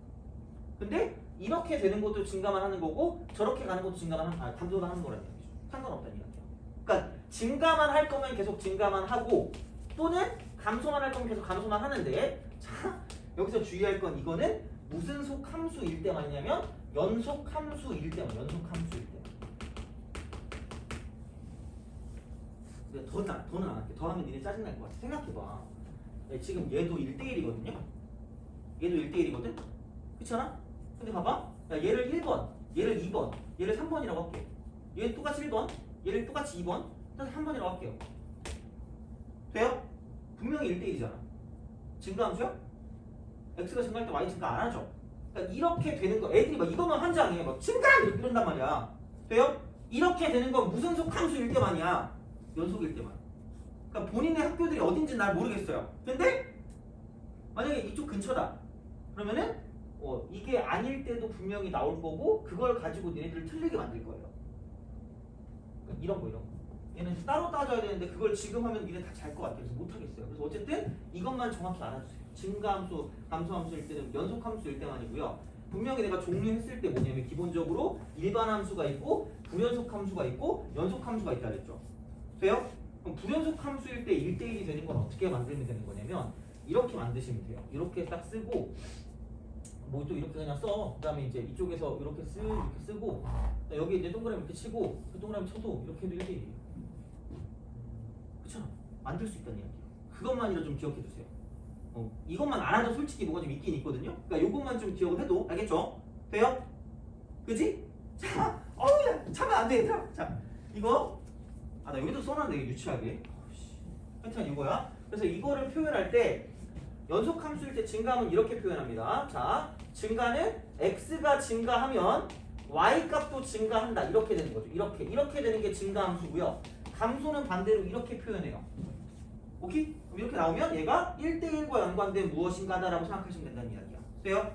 근데 이렇게 되는 것도 증가만 하는 거고 저렇게 가는 것도 감소만 하는 거라는 얘기죠. 상관없다는 이야기야. 그러니까 증가만 할 거면 계속 증가만 하고 또는 감소만 할 거면 계속 감소만 하는데 자, 여기서 주의할 건 이거는 무슨 속 함수일 때만이냐면 연속 함수일 때만. 더는 안 할게. 더 하면 니네 짜증날 것 같아. 생각해봐. 지금 얘도 1대1이거든요. 얘도 1대1이거든? 그렇잖아? 근데 봐봐. 야, 얘를 1번, 얘를 2번, 얘를 3번이라고 할게. 얘는 똑같이 1번, 얘를 똑같이 2번, 또 3번이라고 할게요. 돼요? 분명히 1대1이잖아. 증가함수야? x가 증가할 때 y 증가 안 하죠? 그러니까 이렇게 되는 거, 애들이 막 이것만 환장해. 막 증가! 이런단 말이야. 돼요? 이렇게 되는 건 무슨 속 함수일 때만이야. 연속일 때만. 그러니까 본인의 학교들이 어딘지 날 모르겠어요. 근데 만약에 이쪽 근처다. 그러면은 이게 아닐 때도 분명히 나올 거고 그걸 가지고 니네들을 틀리게 만들 거예요. 그러니까 이런 거. 얘는 따로 따져야 되는데 그걸 지금 하면 니네 다 잘 것 같아요. 그래서 못 하겠어요. 그래서 어쨌든 이것만 정확히 알아주세요. 증가함수, 감소함수일 때는 연속함수일 때만이고요. 분명히 내가 종류했을 때 뭐냐면 기본적으로 일반함수가 있고 불연속함수가 있고 연속함수가 있다 그랬죠. 돼요? 그럼 불연속 함수일 때 1대1이 되는 건 어떻게 만들면 되는 거냐면 이렇게 만드시면 돼요. 이렇게 딱 쓰고 뭐 또 이렇게 그냥 써. 그 다음에 이제 이쪽에서 이렇게 쓰고 여기 이제 동그라미 이렇게 치고 그 동그라미 쳐도 이렇게 해도 1대1이에요. 그쵸? 만들 수 있다는 이야기예요. 그것만이라도 좀 기억해 두세요. 이것만 알아도 솔직히 뭐가 좀 있긴 있거든요. 그러니까 요것만 좀 기억을 해도 알겠죠? 돼요? 그지? 자, 참아 안 돼 얘들아. 자, 이거 나 여기도 써놨네 유치하게. 하여튼 이거야. 그래서 이거를 표현할 때 연속 함수일 때 증가하면 이렇게 표현합니다. 자, 증가는 x가 증가하면 y 값도 증가한다. 이렇게 되는 거죠. 이렇게 되는 게 증가 함수고요. 감소는 반대로 이렇게 표현해요. 오케이? 그럼 이렇게 나오면 얘가 1대1과 연관된 무엇인가다라고 생각하시면 된다는 이야기야. 돼요?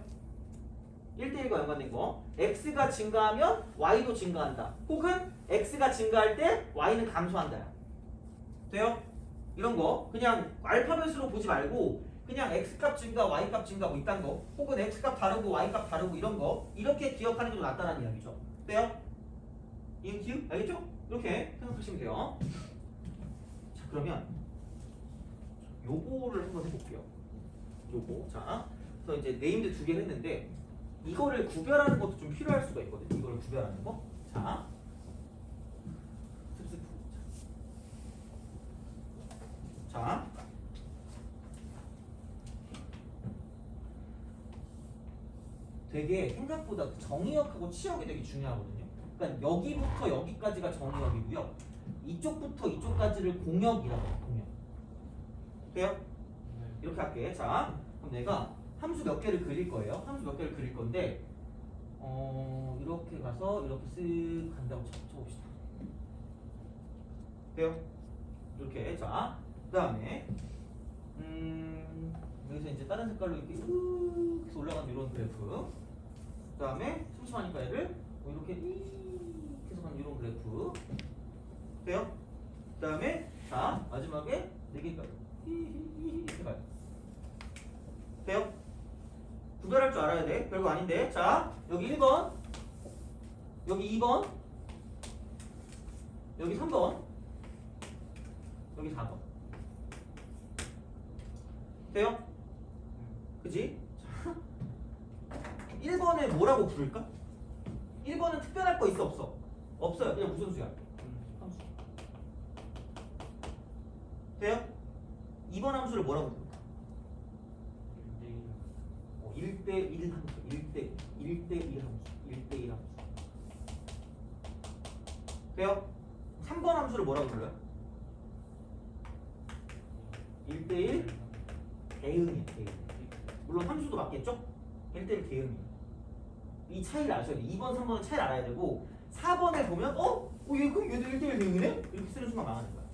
1대1과 연관된 거. x가 증가하면 y도 증가한다. 혹은 x가 증가할 때 y는 감소한다. 돼요? 이런 거 그냥 알파벳으로 보지 말고 그냥 x값 증가, y값 증가 뭐 이딴 거 혹은 x값 다르고 y값 다르고 이런 거 이렇게 기억하는 게 좀 낫다는 이야기죠. 돼요? 이응 알겠죠? 이렇게 생각하시면 돼요. 자, 그러면 요거를 한번 해볼게요. 요거. 자, 그래서 이제 네임드 2개 했는데 이거를 구별하는 것도 좀 필요할 수가 있거든요. 이거를 구별하는 거. 자, 자, 되게 생각보다 정의역하고 치역이 되게 중요하거든요. 그러니까 여기부터 여기까지가 정의역이고요. 이쪽부터 이쪽까지를 공역이라고 해요. 공역. 돼요? 네. 이렇게 할게. 자, 그럼 내가 함수 몇 개를 그릴 거예요. 함수 몇 개를 그릴 건데 이렇게 가서 이렇게 쓱 간다고 쳐봅시다. 돼요? 이렇게. 자, 그 다음에 여기서 이제 다른 색깔로 이렇게 쭉 해서 올라가는 이런 그래프. 그 다음에 심심하니까 얘를 뭐 이렇게 계속 가는 이런 그래프. 돼요? 그 다음에 자, 마지막에 4개까지 이렇게 가요. 돼요? 구별할 줄 알아야 돼. 별거 아닌데. 자, 여기 1번, 여기 2번, 여기 3번, 여기 4번. 돼요? 그지? 자, 1번을 뭐라고 부를까? 1번은 특별할 거 있어 없어? 없어요. 그냥 무슨 수야? 함수. 돼요? 2번 함수를 뭐라고 부를까? 1대1 함수. 1대1 함수. 1대1 함수. 돼요? 3번 함수를 뭐라고 불러요? 1대1 대응이에요. 대응. 물론 함수도 맞겠죠? 1대1 대응이에요. 이 차이를 아셔야 돼요. 2번, 3번은 차이를 알아야 되고 4번에 보면 얘도 1대1 대응이네? 이렇게 쓰는 순간 망하는 거야.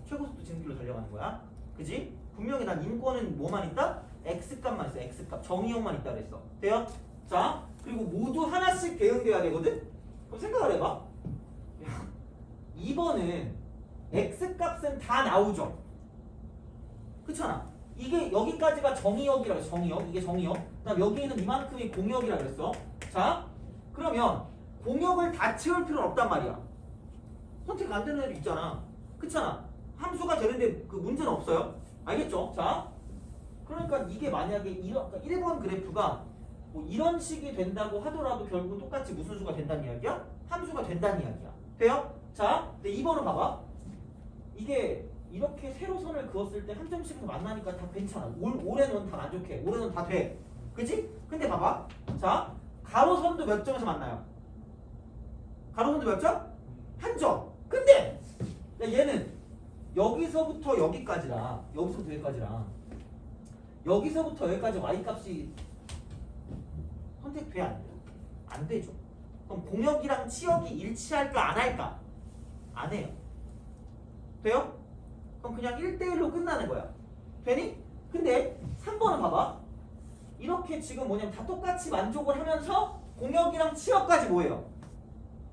최고속도 지름길로 달려가는 거야. 그지? 분명히 난 인권은 뭐만 있다? x값만 있어. x값. 정의역만 있다 그랬어. 돼요? 자, 그리고 모두 하나씩 대응돼야 되거든? 그럼 생각을 해봐. 2번은 x값은 다 나오죠? 그렇잖아. 이게 여기까지가 정의역이라고 했어. 정의역. 이게 정의역. 그다음 여기에는 이만큼이 공역이라고 그랬어. 자, 그러면 공역을 다 채울 필요는 없단 말이야. 선택 안 되는 애도 있잖아. 그렇잖아. 함수가 되는데 그 문제는 없어요. 알겠죠? 자, 그러니까 이게 만약에 1번 그래프가 뭐 이런 식이 된다고 하더라도 결국 똑같이 무슨 수가 된다는 이야기야? 함수가 된다는 이야기야. 돼요? 자, 근데 2번은 봐봐. 이게 이렇게 세로선을 그었을 때 한 점씩에서 만나니까 다 괜찮아. 올해는 다 만족해. 올해는 다 돼. 그치? 근데 봐봐. 자, 가로선도 몇 점에서 만나요? 가로선도 몇 점? 한 점. 근데 얘는 여기서부터 여기까지랑 여기서부터 여기까지랑 여기서부터 여기까지 y값이 선택돼 안 돼요? 안 되죠. 그럼 공역이랑 치역이 일치할까 안 할까? 안 해요. 돼요? 그럼 그냥 1대1로 끝나는 거야. 되니? 근데 3번은 봐봐. 이렇게 지금 뭐냐면 다 똑같이 만족을 하면서 공역이랑 치역까지 뭐예요?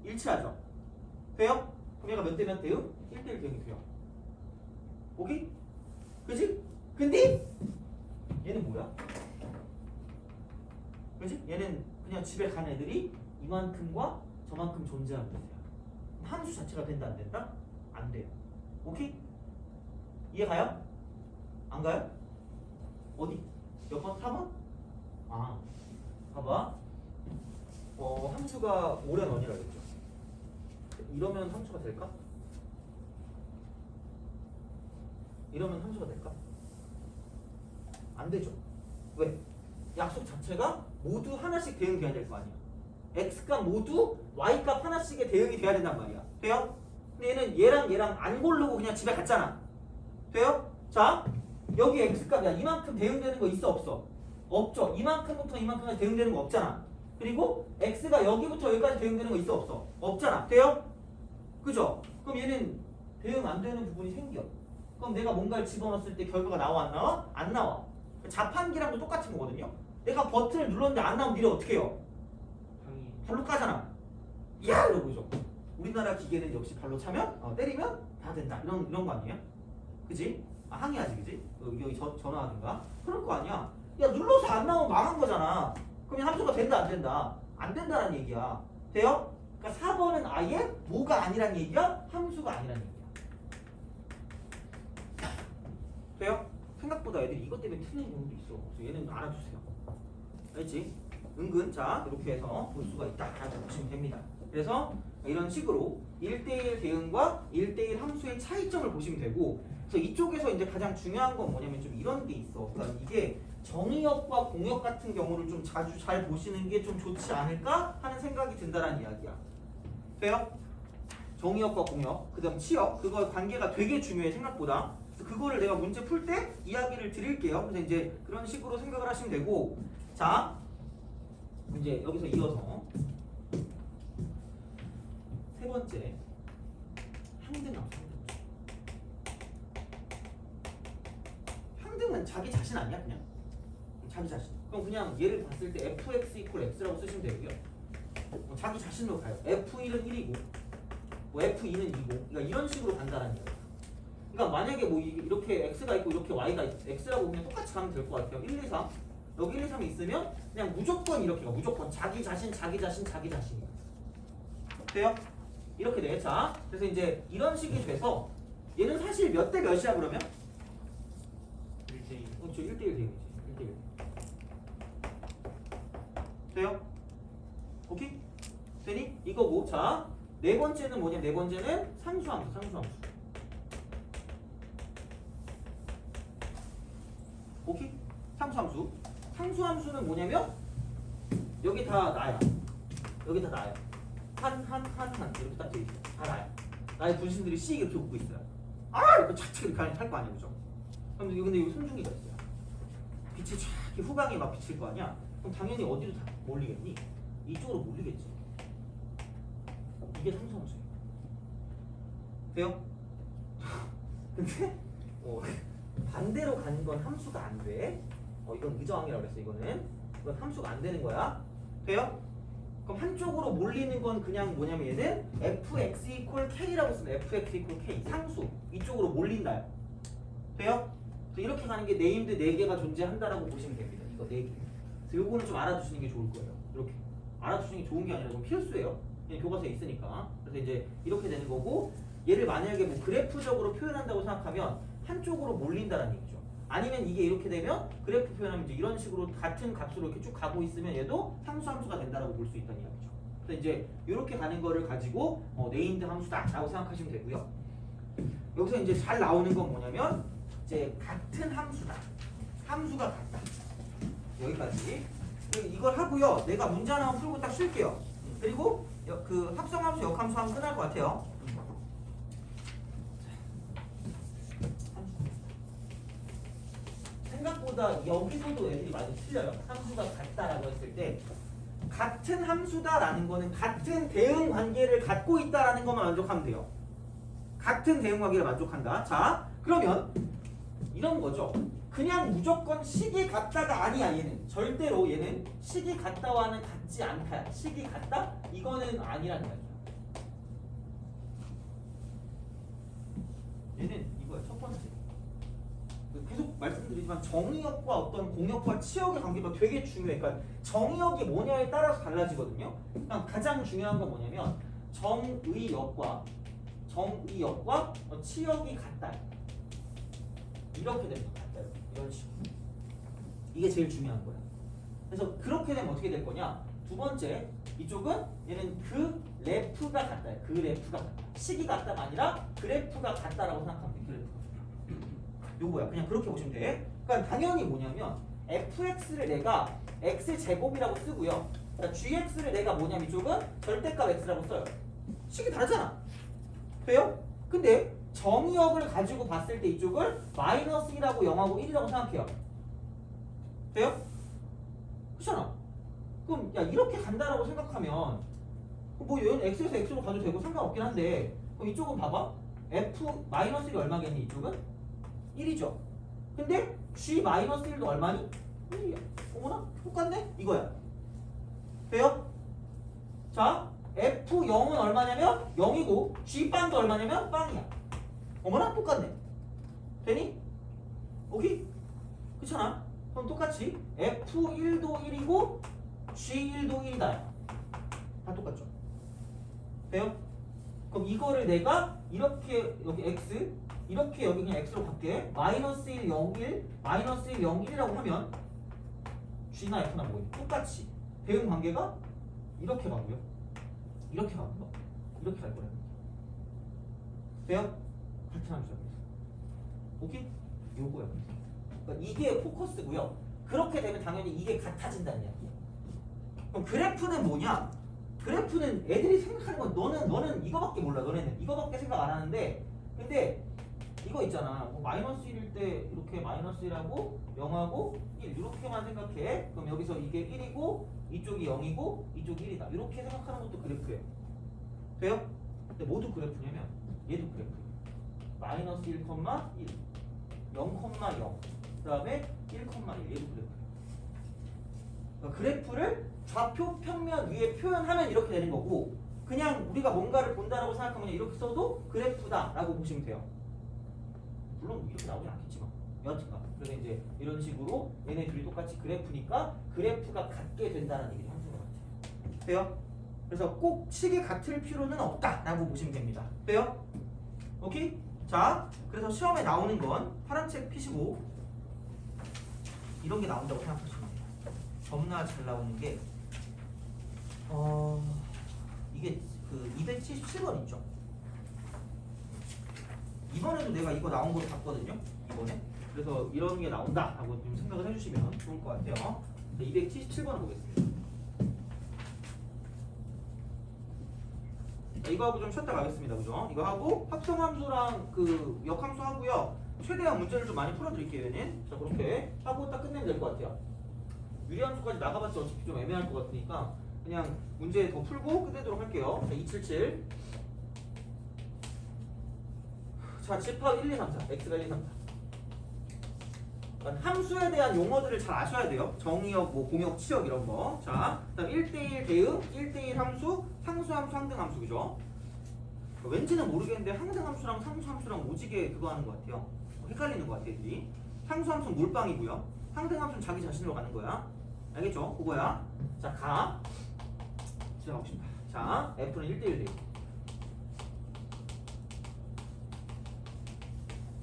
일치하죠. 돼요? 그럼 얘가 몇 대 몇 대응? 1대1 대응이 돼요. 오케이? 그지? 근데 얘는 뭐야? 그지? 얘는 그냥 집에 간 애들이 이만큼과 저만큼 존재하고 있어요. 함수 자체가 된다 안 된다? 안 돼요. 오케이? 이해 가요? 안 가요? 어디? 몇 번? 4번? 아, 봐봐. 함수가 오랜 원이라고 했죠. 이러면 함수가 될까? 이러면 함수가 될까? 안 되죠. 왜? 약속 자체가 모두 하나씩 대응돼야 될 거 아니야. x값 모두 y값 하나씩의 대응이 돼야 된단 말이야. 돼요? 근데 얘는 얘랑 안 고르고 그냥 집에 갔잖아. 돼요? 자, 여기 x값이야. 이만큼 대응되는 거 있어 없어? 없죠. 이만큼부터 이만큼까지 대응되는 거 없잖아. 그리고 x가 여기부터 여기까지 대응되는 거 있어 없어? 없잖아. 돼요? 그죠? 그럼 얘는 대응 안 되는 부분이 생겨. 그럼 내가 뭔가를 집어넣었을 때 결과가 나와 안 나와? 안 나와. 자판기랑도 똑같은 거거든요. 내가 버튼을 눌렀는데 안 나오면 니네 어떻게 해요? 당연히. 발로 까잖아. 야 이러고 그죠? 우리나라 기계는 역시 발로 차면 때리면 다 된다. 이런 거 아니에요? 그지? 항의하지 그지? 여기 전화하든가 그럴 거 아니야. 야 눌러서 안 나오면 망한 거잖아. 그럼 함수가 된다 안 된다? 안 된다는 얘기야. 돼요? 그러니까 4번은 아예 뭐가 아니란 얘기야? 함수가 아니란 얘기야. 돼요? 생각보다 애들이 이것 때문에 틀리는 경우도 있어. 그래서 얘는 알아주세요. 알지? 은근 자 이렇게 해서 볼 수가 있다라고 보시면 됩니다. 그래서 이런 식으로 1대1 대응과 1대1 함수의 차이점을 보시면 되고, 그래서 이쪽에서 이제 가장 중요한 건 뭐냐면 좀 이런 게 있어. 그러니까 이게 정의역과 공역 같은 경우를 좀 자주 잘 보시는 게 좀 좋지 않을까 하는 생각이 든다라는 이야기야. 돼요? 정의역과 공역, 그 다음 치역, 그거 관계가 되게 중요해 생각보다. 그래서 그거를 내가 문제 풀 때 이야기를 드릴게요. 그래서 이제 그런 식으로 생각을 하시면 되고, 자 이제 여기서 이어서 세 번째 항등함수. 항등은 자기 자신 아니야 그냥? 자기 자신. 그럼 그냥 얘를 봤을 때 fx 이퀄 x라고 쓰시면 되고요. 자기 자신으로 가요. f1은 1이고 뭐 f2는 2고, 그러니까 이런 식으로 간다라는 거예요. 그러니까 만약에 뭐 이렇게 x가 있고 이렇게 y가 있고 x라고 그냥 똑같이 가면 될 것 같아요. 1, 2, 3 여기 1, 2, 3이 있으면 그냥 무조건 이렇게 가. 무조건 자기 자신 자기 자신 자기 자신이야. 돼요? 이렇게 돼. 자, 그래서 이제 이런 식이 돼서 얘는 사실 몇 대 몇이야 그러면? 1대1. 그렇죠. 1대1 되겠지. 1대1. 돼요? 오케이? 되니? 이거고. 자, 네 번째는 뭐냐? 네 번째는 상수함수. 상수함수. 오케이? 상수함수. 상수함수는 뭐냐면 여기 다 나야. 여기 다 나야. 한 이렇게 딱 돼있어. 다 나야. 나의 분신들이 씩 이렇게 웃고 있어요. 아! 이렇게 착착 이렇게 할 거 아니야, 그죠? 근데 여기 손중기가 있어요. 빛이 쫙 이렇게 후광이 막 비칠 거 아니야? 그럼 당연히 어디로 다 몰리겠니? 이쪽으로 몰리겠지. 이게 상수함수예요. 돼요? 근데 반대로 가는 건 함수가 안 돼. 이건 의저항이라고 그랬어. 이건 함수가 안 되는 거야. 돼요? 그럼 한쪽으로 몰리는 건 그냥 뭐냐면 얘는 fx 이퀄 k라고 쓰면 fx 이퀄 k 상수 이쪽으로 몰린다요. 돼요? 그래서 이렇게 가는 게 네임드 4개가 존재한다라고 보시면 됩니다. 이거 4개. 그래서 요거는 좀 알아두시는 게 좋을 거예요. 이렇게 알아두시는 게 좋은 게 아니라 좀 필수예요. 그냥 교과서에 있으니까. 그래서 이제 이렇게 되는 거고, 얘를 만약에 뭐 그래프적으로 표현한다고 생각하면 한쪽으로 몰린다라는 얘기죠. 아니면 이게 이렇게 되면 그래프 표현하면 이제 이런 식으로 같은 값으로 이렇게 쭉 가고 있으면 얘도 상수함수가 된다라고 볼 수 있다는 이야기죠. 그래서 이제 이렇게 가는 거를 가지고 네임드 함수다라고 생각하시면 되고요. 여기서 이제 잘 나오는 건 뭐냐면 이제 같은 함수다. 함수가 같다. 여기까지. 이걸 하고요. 내가 문제 하나만 풀고 딱 쉴게요. 그리고 그 합성함수, 역함수 하면 끝날 것 같아요. 생각보다 여기서도 애들이 많이 틀려요. 함수가 같다라고 했을 때 같은 함수다라는 거는 같은 대응 관계를 갖고 있다라는 것만 만족하면 돼요. 같은 대응 관계를 만족한다. 자, 그러면 이런 거죠. 그냥 무조건 식이 같다가 아니야. 얘는 절대로 얘는 식이 같다와는 같지 않다. 식이 같다? 이거는 아니라는 거야. 얘는 이거야. 첫 번째. 계속 말씀드리지만 정의역과 어떤 공역과 치역의 관계가 되게 중요해. 그러니까 정의역이 뭐냐에 따라서 달라지거든요. 그러니까 가장 중요한 건 뭐냐면 정의역과 치역이 같다. 이렇게 되면 같아요. 이런 식으로. 이게 제일 중요한 거야. 그래서 그렇게 되면 어떻게 될 거냐? 두 번째, 이쪽은 얘는 그래프가 같다. 그래프가 같다. 식이 같다가 아니라 그래프가 같다라고 생각하면 돼. 그래프가. 요거야. 그냥 그렇게 보시면 돼. 그러니까 당연히 뭐냐면 fx를 내가 x제곱이라고 쓰고요. 그러니까 gx를 내가 뭐냐면 이쪽은 절대값 x라고 써요. 식이 다르잖아. 돼요? 근데 정의역을 가지고 봤을 때 이쪽을 마이너스 1하고 0하고 1이라고 생각해요. 돼요? 그렇잖아. 그럼 야 이렇게 간다라고 생각하면 뭐 얘는 x에서 x로 가도 되고 상관없긴 한데 그럼 이쪽은 봐봐. f 마이너스 1이 얼마겠니? 이쪽은 1이죠. 근데 g 마이너스 1도 얼마니? 1이야. 어머나 똑같네? 이거야. 돼요? 자 f0은 얼마냐면 0이고 g 빵도 얼마냐면 빵이야. 어머나 똑같네. 되니? 오케이? 그렇잖아. 그럼 똑같이 f1도 1이고 g1도 1이다. 다 똑같죠? 돼요? 그럼 이거를 내가 이렇게 여기 x 이렇게 여기 그냥 x로 바뀌게 마이너스 1, 0, 1 마이너스 1, 0, 1이라고 하면 g나 f나 뭐예요? 똑같이 대응 관계가 이렇게 가고요. 이렇게 가고요. 이렇게 갈 거예요. 돼요? 같은 함수야. 오케이? 요거야. 그러니까 이게 포커스고요. 그렇게 되면 당연히 이게 같아진다는 이야기야. 그럼 그래프는 뭐냐? 그래프는 애들이 생각하는 건 너는 이거밖에 몰라. 너네는 이거밖에 생각 안 하는데 근데 이거 있잖아. 뭐 마이너스 1일 때 이렇게 마이너스 1하고 0하고 1 이렇게만 생각해. 그럼 여기서 이게 1이고 이쪽이 0이고 이쪽이 1이다. 이렇게 생각하는 것도 그래프예요. 돼요? 근데 모두 그래프냐면 얘도 그래프예요. 마이너스 1, 1 0,0 그 다음에 1,1 얘도 그래프예요. 그러니까 그래프를 좌표 평면 위에 표현하면 이렇게 되는 거고 그냥 우리가 뭔가를 본다라고 생각하면 이렇게 써도 그래프다라고 보시면 돼요. 물론 이렇게 나오진 않겠지만 여하튼간 그래서 이제 이런 식으로 얘네 둘이 똑같이 그래프니까 그래프가 같게 된다는 얘기를 하는 것 같아요. 돼요? 그래서 꼭 식이 같을 필요는 없다라고 보시면 됩니다. 돼요? 오케이? 자, 그래서 시험에 나오는 건 파란 책 피시고 이런 게 나온다고 생각하시면 돼요. 겁나 잘 나오는 게 이게 그 277번 있죠. 이번에도 내가 이거 나온 걸 봤거든요. 이번에. 그래서 이런 게 나온다라고 좀 생각을 해주시면 좋을 것 같아요. 277번 보겠습니다. 이거하고 좀 쉬었다 가겠습니다. 그죠? 이거 하고 합성함수랑 그 역함수 하고요. 최대한 문제를 좀 많이 풀어드릴게요. 얘는. 자 그렇게 하고 딱 끝내면 될 것 같아요. 유리함수까지 나가봤자 어차피 좀 애매할 것 같으니까 그냥 문제 더 풀고 끝내도록 할게요. 자 277. 자 집합 1, 2, 3, 4 x가 1, 2, 3, 4 함수에 대한 용어들을 잘 아셔야 돼요. 정의역, 뭐 공역, 치역 이런 거. 자 그다음 1대1 대응, 1대1 함수, 상수함수, 항등함수 그죠? 왠지는 모르겠는데 항등함수랑 상수함수랑 오지게 그거 하는 것 같아요. 헷갈리는 것 같아요. 애들이. 상수함수는 몰빵이고요. 항등함수는 자기 자신으로 가는 거야. 알겠죠? 그거야. 자 가. 시작하고 싶다. 자 F는 1대1 대응.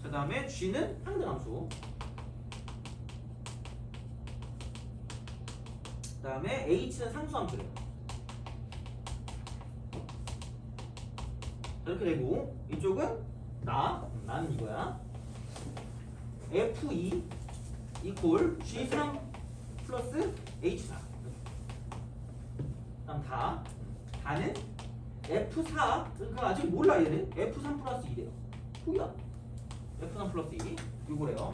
그 다음에 G는 항등함수. 그 다음에 H는 상수함수래요. 이렇게 되고 이쪽은 나는 이거야. F2 이퀄 G3 플러스 H4. 그다음 다는 F4 그러니까 아직 몰라 얘는 F3 플러스 2래요. 후야. F3 플러스 2 요거래요.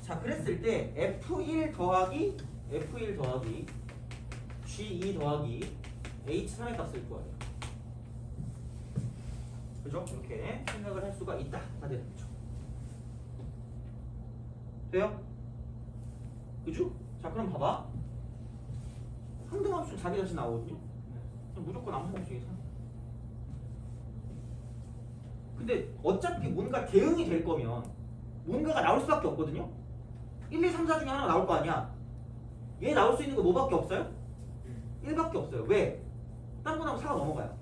자 그랬을 때 F1 더하기 G2 더하기 H3의 값을 구하래요. 그죠? 이렇게 생각을 할 수가 있다. 다 되는 거죠. 돼요? 그죠? 자 그럼 봐봐. 항등함수 자기 자신 나오거든요. 그럼 무조건 암산함수 중에서. 근데 어차피 뭔가 대응이 될 거면 뭔가가 나올 수밖에 없거든요. 1, 2, 3, 4 중에 하나가 나올 거 아니야. 얘 나올 수 있는 거 뭐밖에 없어요? 1밖에 없어요. 왜? 딴 거 나오면 4가 넘어가요.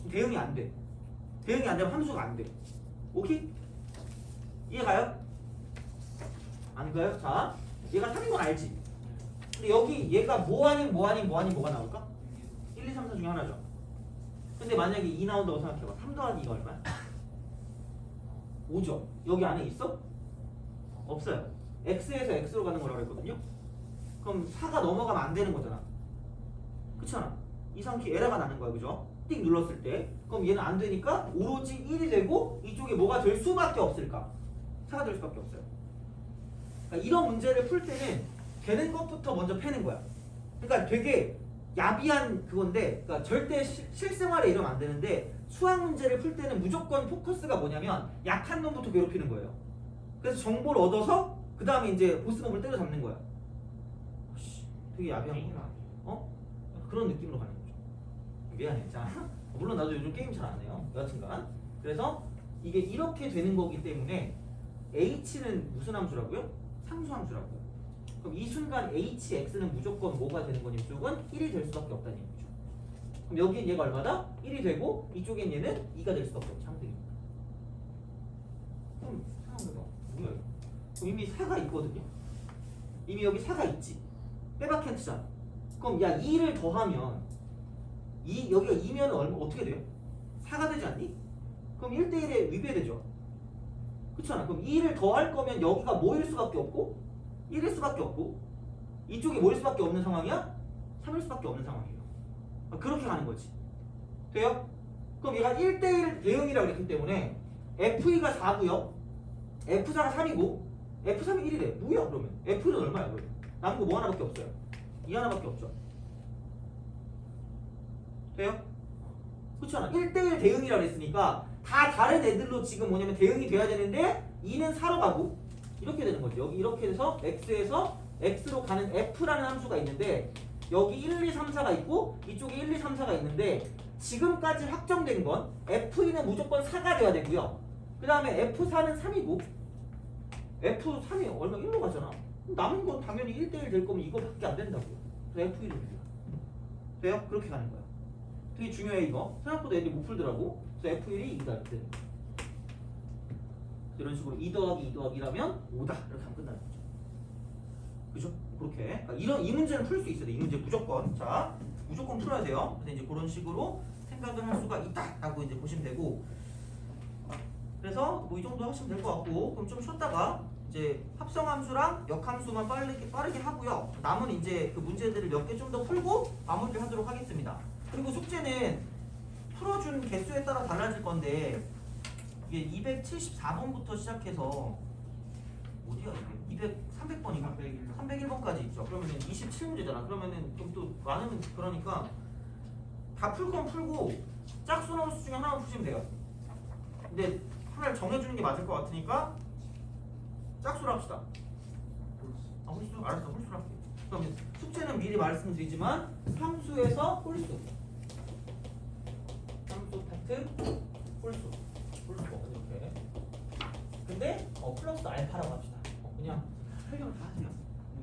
대응이 안 돼. 대응이 안 되면 함수가 안 돼. 오케이? 이해가요? 안 가요? 자, 얘가 3인 건 알지? 근데 여기 얘가 뭐 아닌 뭐가 나올까? 1, 2, 3, 4 중에 하나죠. 근데 만약에 2 나온다고 생각해봐. 3 더하기 2가 얼마야? 5죠. 여기 안에 있어? 없어요. x에서 x로 가는 거라고 했거든요. 그럼 4가 넘어가면 안 되는 거잖아. 그렇잖아. 이상키 에러가 나는 거야. 그죠? 띡 눌렀을 때 그럼 얘는 안 되니까 오로지 1이 되고 이쪽에 뭐가 될 수밖에 없을까? 4가 될 수밖에 없어요. 그러니까 이런 문제를 풀 때는 되는 것부터 먼저 패는 거야. 그러니까 되게 야비한 그건데 그러니까 절대 실생활에 이러면 안 되는데 수학 문제를 풀 때는 무조건 포커스가 뭐냐면 약한 놈부터 괴롭히는 거예요. 그래서 정보를 얻어서 그 다음에 이제 보스몹을 때려잡는 거야. 되게 야비한 게임 거야. 아니에요? 그런 느낌으로 가는 거죠. 미안해. 자, 물론 나도 요즘 게임 잘 안 해요. 여하튼간. 그래서 이게 이렇게 되는 거기 때문에 h는 무슨 함수라고요? 상수함수라고요. 그럼 이 순간 hx는 무조건 뭐가 되는 거니? 이쪽은 1이 될 수밖에 없다는 얘기죠. 그럼 여기엔 얘가 얼마다? 1이 되고 이쪽엔 얘는 2가 될 수밖에 없죠. 상등입니다. 그럼 생각해봐. 뭐야 이거? 그럼 이미 4가 있거든요. 이미 여기 4가 있지. 빼박 캔트잖아. 그럼 야 2를 더하면 여기가 2면 얼마 어떻게 돼요? 4가 되지 않니? 그럼 1대1에 위배되죠. 그렇잖아. 그럼 2를 더할 거면 여기가 뭐일 수밖에 없고 1일 수밖에 없고 이쪽이 뭐일 수밖에 없는 상황이야? 3일 수밖에 없는 상황이에요. 그렇게 가는 거지. 돼요? 그럼 얘가 1대1 대응이라고 그랬기 때문에 F2가 4고요. F4가 3이고 F3이 1이래. 뭐야 그러면? F1은 얼마야 그러면? 남은 거 뭐 하나밖에 없어요. 이 하나밖에 없죠. 돼요? 그렇지 않아? 1대1 대응이라고 했으니까 다 다른 애들로 지금 뭐냐면 대응이 돼야 되는데 2는 4로 가고 이렇게 되는 거죠. 여기 이렇게 돼서 x에서 x로 가는 f라는 함수가 있는데 여기 1, 2, 3, 4가 있고 이쪽에 1, 2, 3, 4가 있는데 지금까지 확정된 건 f2는 무조건 4가 돼야 되고요. 그 다음에 f4는 3이고 f3이 얼마 1로 가잖아. 남은 건 당연히 1대1 될 거면 이거밖에 안 된다고요. 그래서 f1을 돼요? 그렇게 가는 거야. 되게 중요해 이거. 생각보다 애들이 못 풀더라고. 그래서 F1이 2다 이렇게 되는 거야. 이런 식으로 2 더하기 2 더하기라면 5다 이렇게 하면 끝나는 거죠. 그죠? 그렇게. 그러니까 이 문제는 풀 수 있어야 돼. 이 문제 무조건. 자, 무조건 풀어야 돼요. 그래서 이제 그런 식으로 생각을 할 수가 있다라고 이제 보시면 되고. 그래서 뭐 이 정도 하시면 될 것 같고, 그럼 좀 쉬었다가 이제 합성함수랑 역함수만 빠르게 하고요. 남은 이제 그 문제들을 몇 개 좀 더 풀고 마무리를 하도록 하겠습니다. 그리고 숙제는 풀어준 개수에 따라 달라질 건데 이게 274번부터 시작해서 어디야 이게 300번인가? 301번까지 있죠. 그러면은 27문제잖아. 그러면은 좀 또 많으면 그러니까 다 풀 건 풀고 짝수 나우수 중에 하나만 푸시면 돼요. 근데 하나를 정해주는 게 맞을 것 같으니까 짝수로 합시다. 홀수? 알았어. 홀수로 할게. 그러면 숙제는 미리 말씀드리지만 함수에서 홀수. 함수 파트 홀수. 홀수 이렇게. 근데 플러스 알파라고 합시다. 그냥 설명을 다 하세요.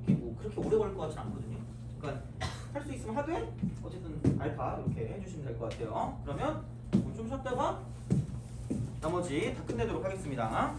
이게 뭐 그렇게 오래 걸릴 것 같지는 않거든요. 그러니까 할 수 있으면 하되 어쨌든 알파 이렇게 해주시면 될 것 같아요. 그러면 좀 쉬었다가 나머지 다 끝내도록 하겠습니다.